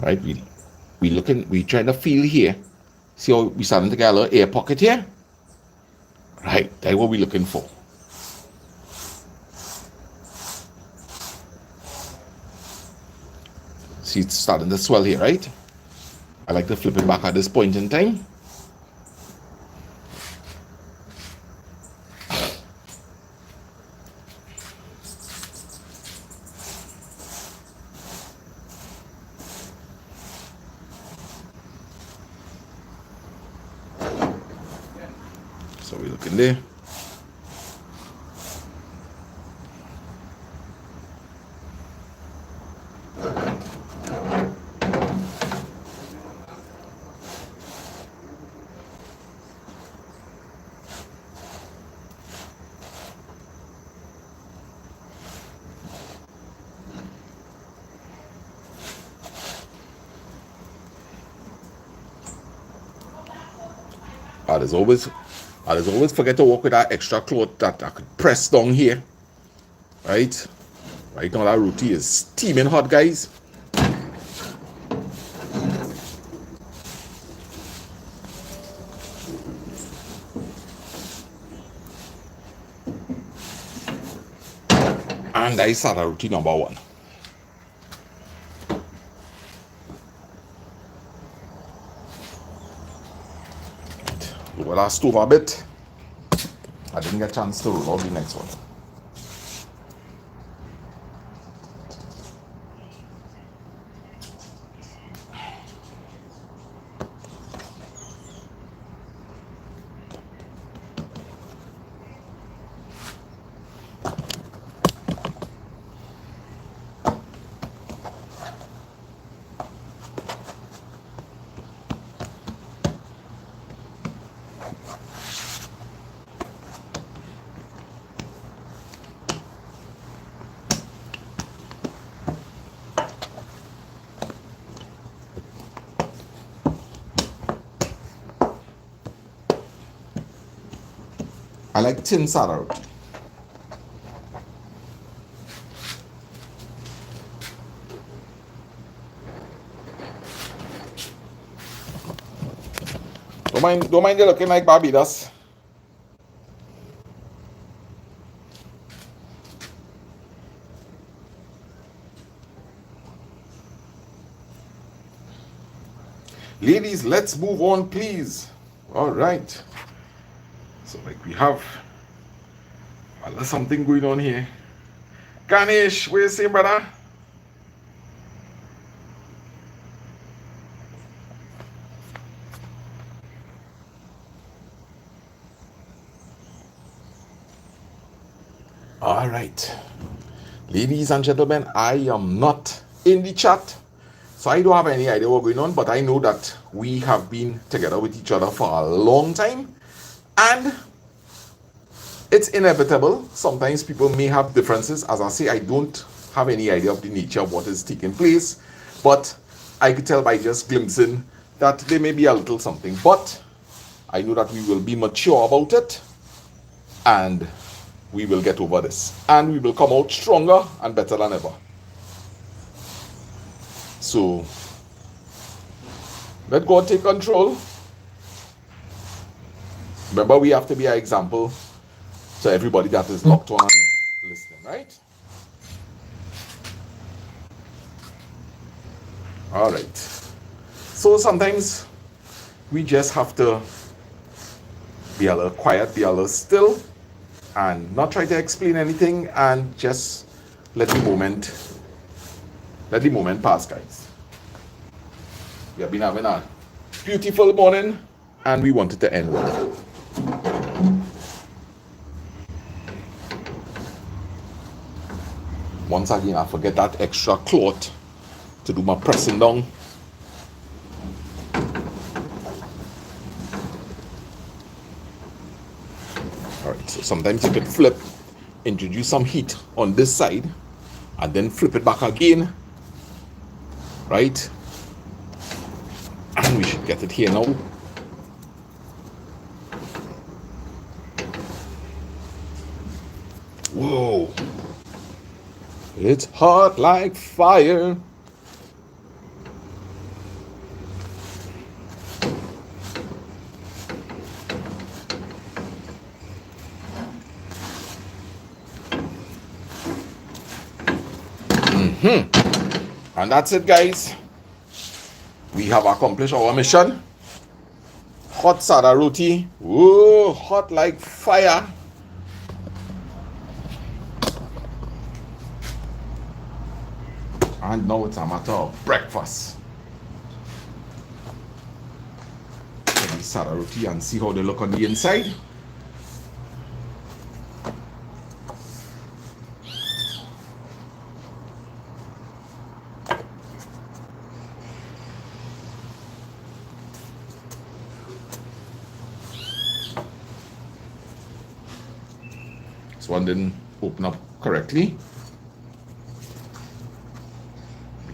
Right, we trying to feel here. See how we starting to get a little air pocket here? Right, that's what we're looking for. See, it's starting to swell here, right? I like to flip it back at this point in time. So we're looking there. I always forget to work with that extra cloth that I could press down here. Right? Right now that roti is steaming hot, guys. And that is Sada Roti number 1. Lower that stove a bit. I didn't get a chance to roll out the next one. I like tin Sada Roti. Don't mind you looking like Barbados. Ladies, let's move on, please. All right. So, like, we have a little something going on here. Ganesh, what you saying, brother? All right. Ladies and gentlemen, I am not in the chat, so I don't have any idea what's going on, but I know that we have been together with each other for a long time, and it's inevitable. Sometimes people may have differences. As I say, I don't have any idea of the nature of what is taking place, but I could tell by just glimpsing that there may be a little something. But I know that we will be mature about it, and we will get over this, and we will come out stronger and better than ever. So let God take control. Remember, we have to be an example to everybody that is locked on and listening, right? All right. So sometimes we just have to be a little quiet, be a little still, and not try to explain anything, and just let the moment pass, guys. We have been having a beautiful morning, and we wanted to end with it. Once again, I forget that extra cloth to do my pressing down. Alright, so sometimes you could flip, introduce some heat on this side, and then flip it back again. Right? And we should get it here now. Whoa. It's hot like fire. And that's it, guys. We have accomplished our mission. Hot Sada Roti. Whoa, hot like fire. And now it's a matter of breakfast. Let me Sada Roti and see how they look on the inside. This one didn't open up correctly.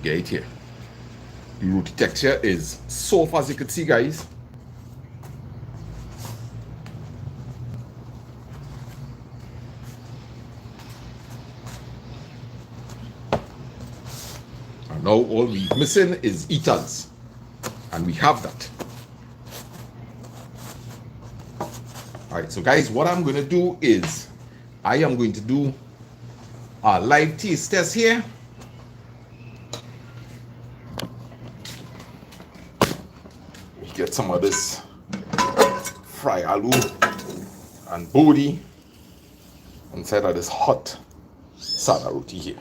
Get it here. The roti texture is soft, as you can see, guys. And now all we're missing is eaters, and we have that. All right, so guys, what I'm going to do is I am going to do a live taste test here. Get some of this fried aloo and bodi inside of this hot Sada Roti here.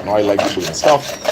Now I like the burnt stuff.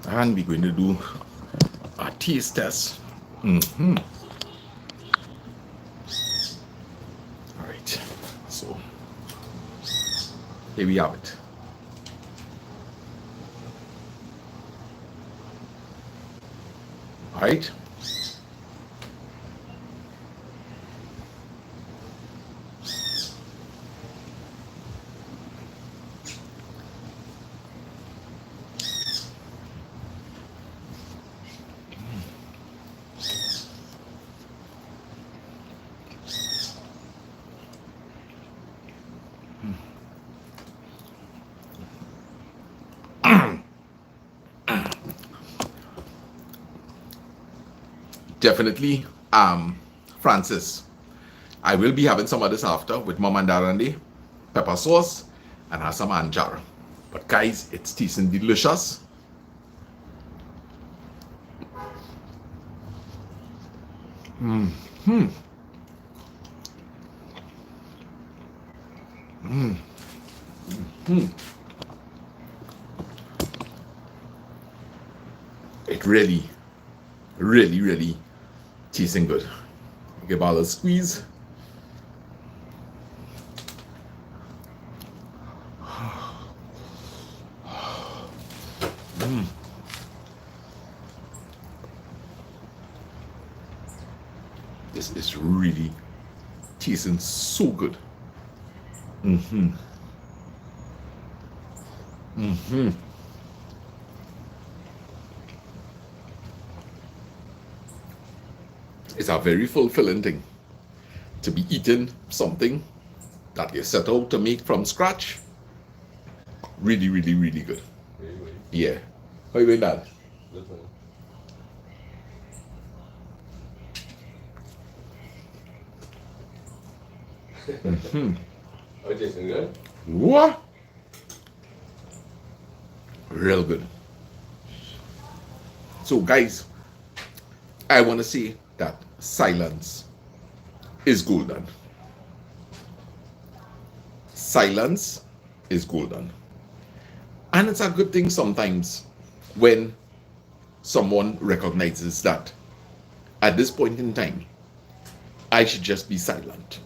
And we're going to do a taste test. All right, so here we have it. All right. Definitely, Francis, I will be having some of this after with Mom and Dad and the pepper sauce and have some anjar. But guys, it's tasting delicious. It really, really, really tasting good. Give all a squeeze. This is really tasting so good. It's a very fulfilling thing to be eating something that you set out to make from scratch. Really, really, really good. Yeah. How you doing that? Oh, it tasting good? What? Real good. So guys, I want to say that silence is golden. Silence is golden. And it's a good thing sometimes when someone recognizes that at this point in time, I should just be silent.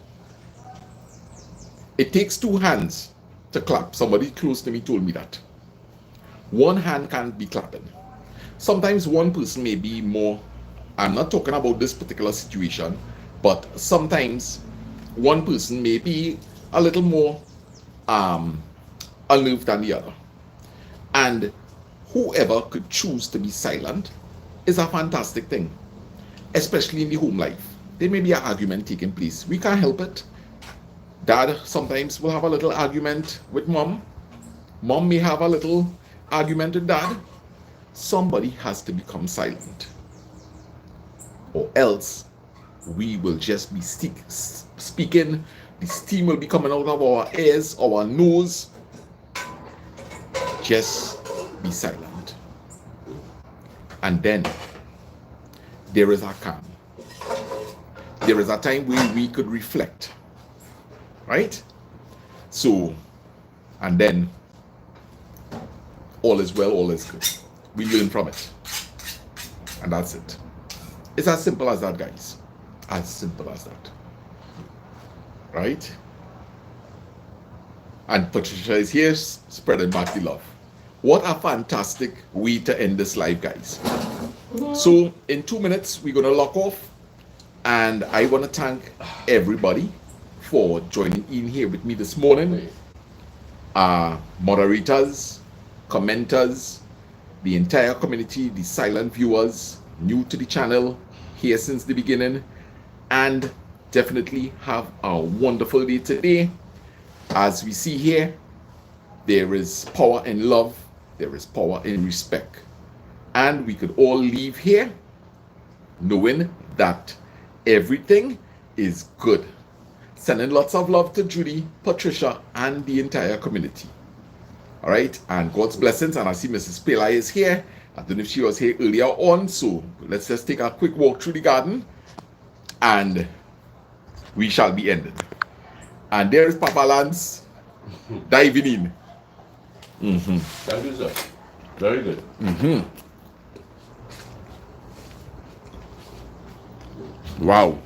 It takes two hands to clap. Somebody close to me told me that. One hand can't be clapping. Sometimes one person may be more, I'm not talking about this particular situation, but sometimes one person may be a little more unnerved than the other. And whoever could choose to be silent is a fantastic thing, especially in the home life. There may be an argument taking place. We can't help it. Dad sometimes will have a little argument with mom. Mom may have a little argument with dad. Somebody has to become silent, or else we will just be speaking. The steam will be coming out of our ears, our nose. Just be silent. And then there is a calm. There is a time where we could reflect. Right? So, and then all is well, all is good. We learn from it. And that's it. It's as simple as that, guys. As simple as that. Right? And Patricia is here spreading back the love. What a fantastic way to end this live, guys. So, in 2 minutes, we're going to lock off. And I want to thank everybody for joining in here with me this morning. Moderators, commenters, the entire community, the silent viewers, new to the channel, here since the beginning, and definitely have a wonderful day today. As we see here, there is power in love, there is power in respect, and we could all leave here knowing that everything is good. Sending lots of love to Judy, Patricia, and the entire community. All right, and God's blessings. And I see Mrs. Pela is here. I don't know if she was here earlier on, so let's just take a quick walk through the garden, and we shall be ending. And there is Papa Lance diving in. Thank you, sir. Very good. Wow.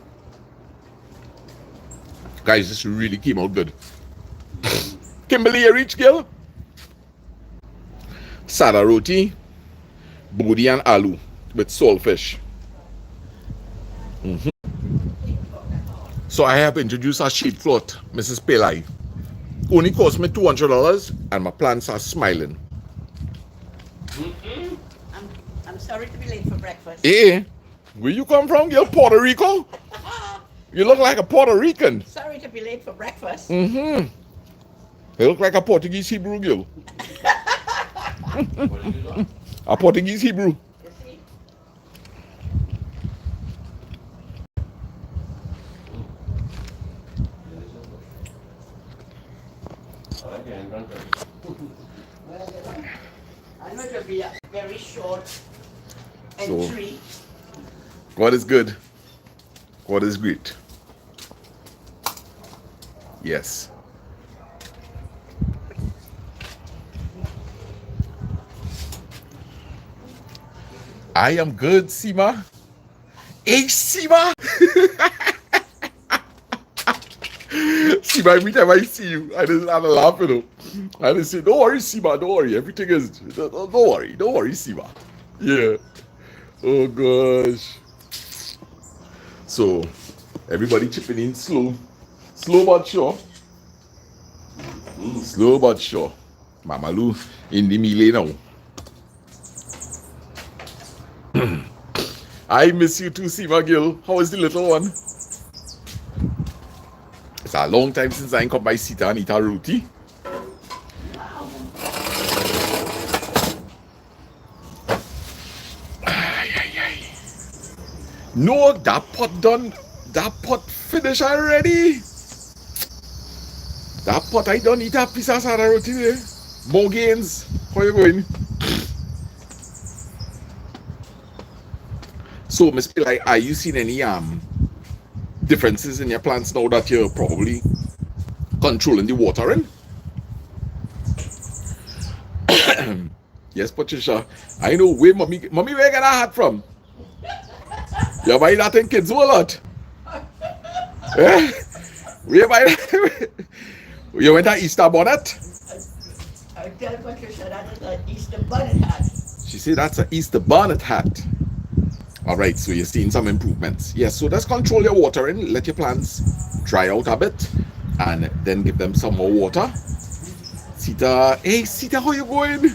Guys, this really came out good. Kimberly, you reach, girl? Sada Roti, Bodi and aloo with saltfish. So I have introduced a sheet float, Mrs. Pelai. Only cost me $200 and my plants are smiling. I'm sorry to be late for breakfast. Hey, where you come from, girl? Puerto Rico? You look like a Puerto Rican. Sorry to be late for breakfast. You look like a Portuguese Hebrew girl. What did you do? A Portuguese Hebrew. You see? I like it. Well, I know it will be a very short So- entry. God is good. God is great. Yes. I am good, Sima. Hey, Sima! Sima, every time I see you, I just have a laugh, you know. I just say, don't worry, Sima, don't worry. Everything is, don't worry, Sima. Yeah. Oh, gosh. So, everybody chipping in slow. Slow but sure. Slow but sure. Mama Lou in the melee now. I miss you too, Sima girl. How is the little one? It's a long time since I come by Sita and eat a roti. No, that pot done. That pot finished already. That pot I done eat a piece of Sada Roti there. More gains. How you going? So, Miss Pillai, are you seeing any differences in your plants now that you're probably controlling the watering? Yes, Patricia. I know where mommy where you get that hat from? You buy that in Kids World? Eh? Where you buy that? You went to Easter bonnet? I tell Patricia that is an Easter bonnet hat. She said that's an Easter bonnet hat. All right, so you're seeing some improvements. Yes, so just control your watering. Let your plants dry out a bit and then give them some more water. Sita, hey Sita, how you going?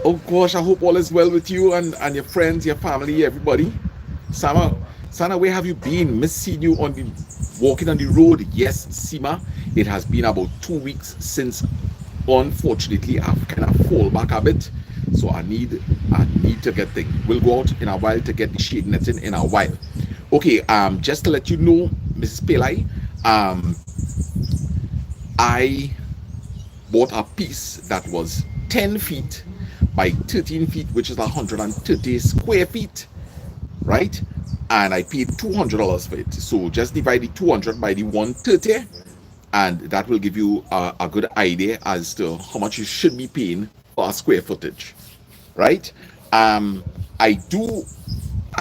Oh gosh, I hope all is well with you and your friends, your family, everybody. Sana, where have you been? Miss seeing you walking on the road. Yes, Sima, it has been about 2 weeks since, unfortunately, I've kind of fall back a bit. So I need to get things. We'll go out in a while to get the shade netting in a while. Okay, just to let you know, Mrs. Pillai, I bought a piece that was 10 feet by 13 feet, which is 130 square feet, right? And I paid $200 for it. So just divide the 200 by the 130, and that will give you a good idea as to how much you should be paying for a square footage, right? I do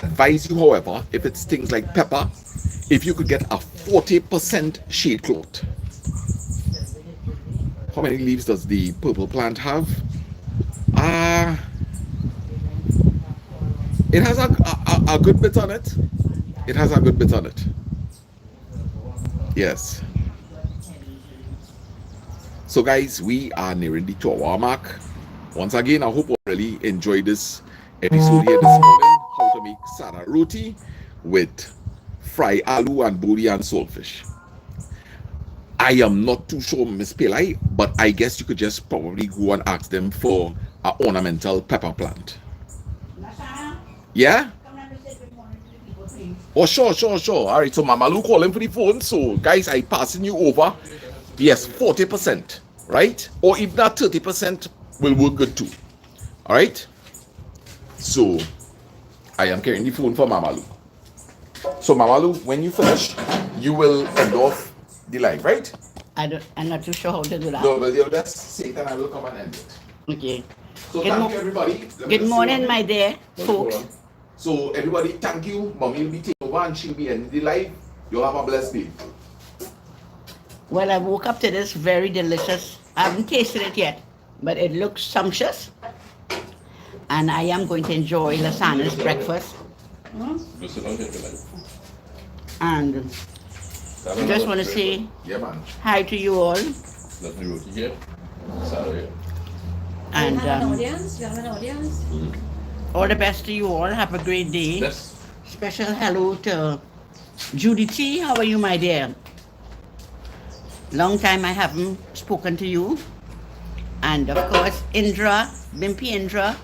advise you, however, if it's things like pepper, if you could get a 40% shade cloth. How many leaves does the purple plant have? It has a good bit on it. It has a good bit on it. Yes. So guys, we are nearing the 2-hour mark. Once again, I hope you really enjoyed this episode here this morning. How to make Sada Roti with fried aloo and bodi and saltfish. I am not too sure, Miss Pillai, but I guess you could just probably go and ask them for an ornamental pepper plant. Yeah? Oh, sure. All right, so Mama Lou calling for the phone. So, guys, I passing you over. Yes, 40%, right? Or if not 30%, will work good too. All right? So, I am carrying the phone for Mama Lou. So, Mama Lou, when you finish, you will end off the live, right? I'm not too sure how to do that. No, but you'll just say it and I will come and end it. Okay. So, thank you, everybody. Good morning, my dear folks. So, everybody, thank you. Mommy will be taking over and she'll be ending the live. You'll have a blessed day. Well, I woke up to this very delicious. I haven't tasted it yet, but it looks sumptuous. And I am going to enjoy Lasagna's breakfast. And I just want to say hi to you all. And You have an audience? all the best to you all. Have a great day. Yes. Special hello to Judy T. How are you, my dear? Long time I haven't spoken to you. And of course, Indra, Bimpy Indra.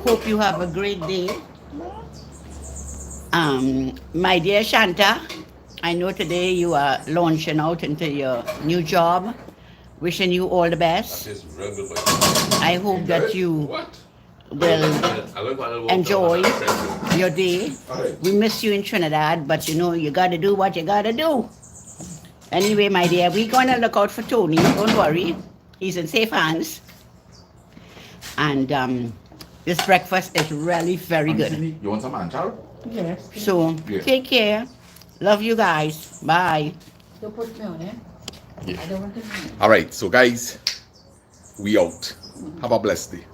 Hope you have a great day. My dear Shanta, I know today you are launching out into your new job. Wishing you all the best. I hope that you will enjoy your day. Alright. We miss you in Trinidad, but you know, you gotta do what you gotta do. Anyway, my dear, we're gonna look out for Tony. Don't worry. He's in safe hands. And this breakfast is really very good. You want some anchor? Yes. So, Yeah. take care. Love you guys. Bye. Don't put me on it. Yeah. I don't want to. All right, so guys, we out. Have a blessed day.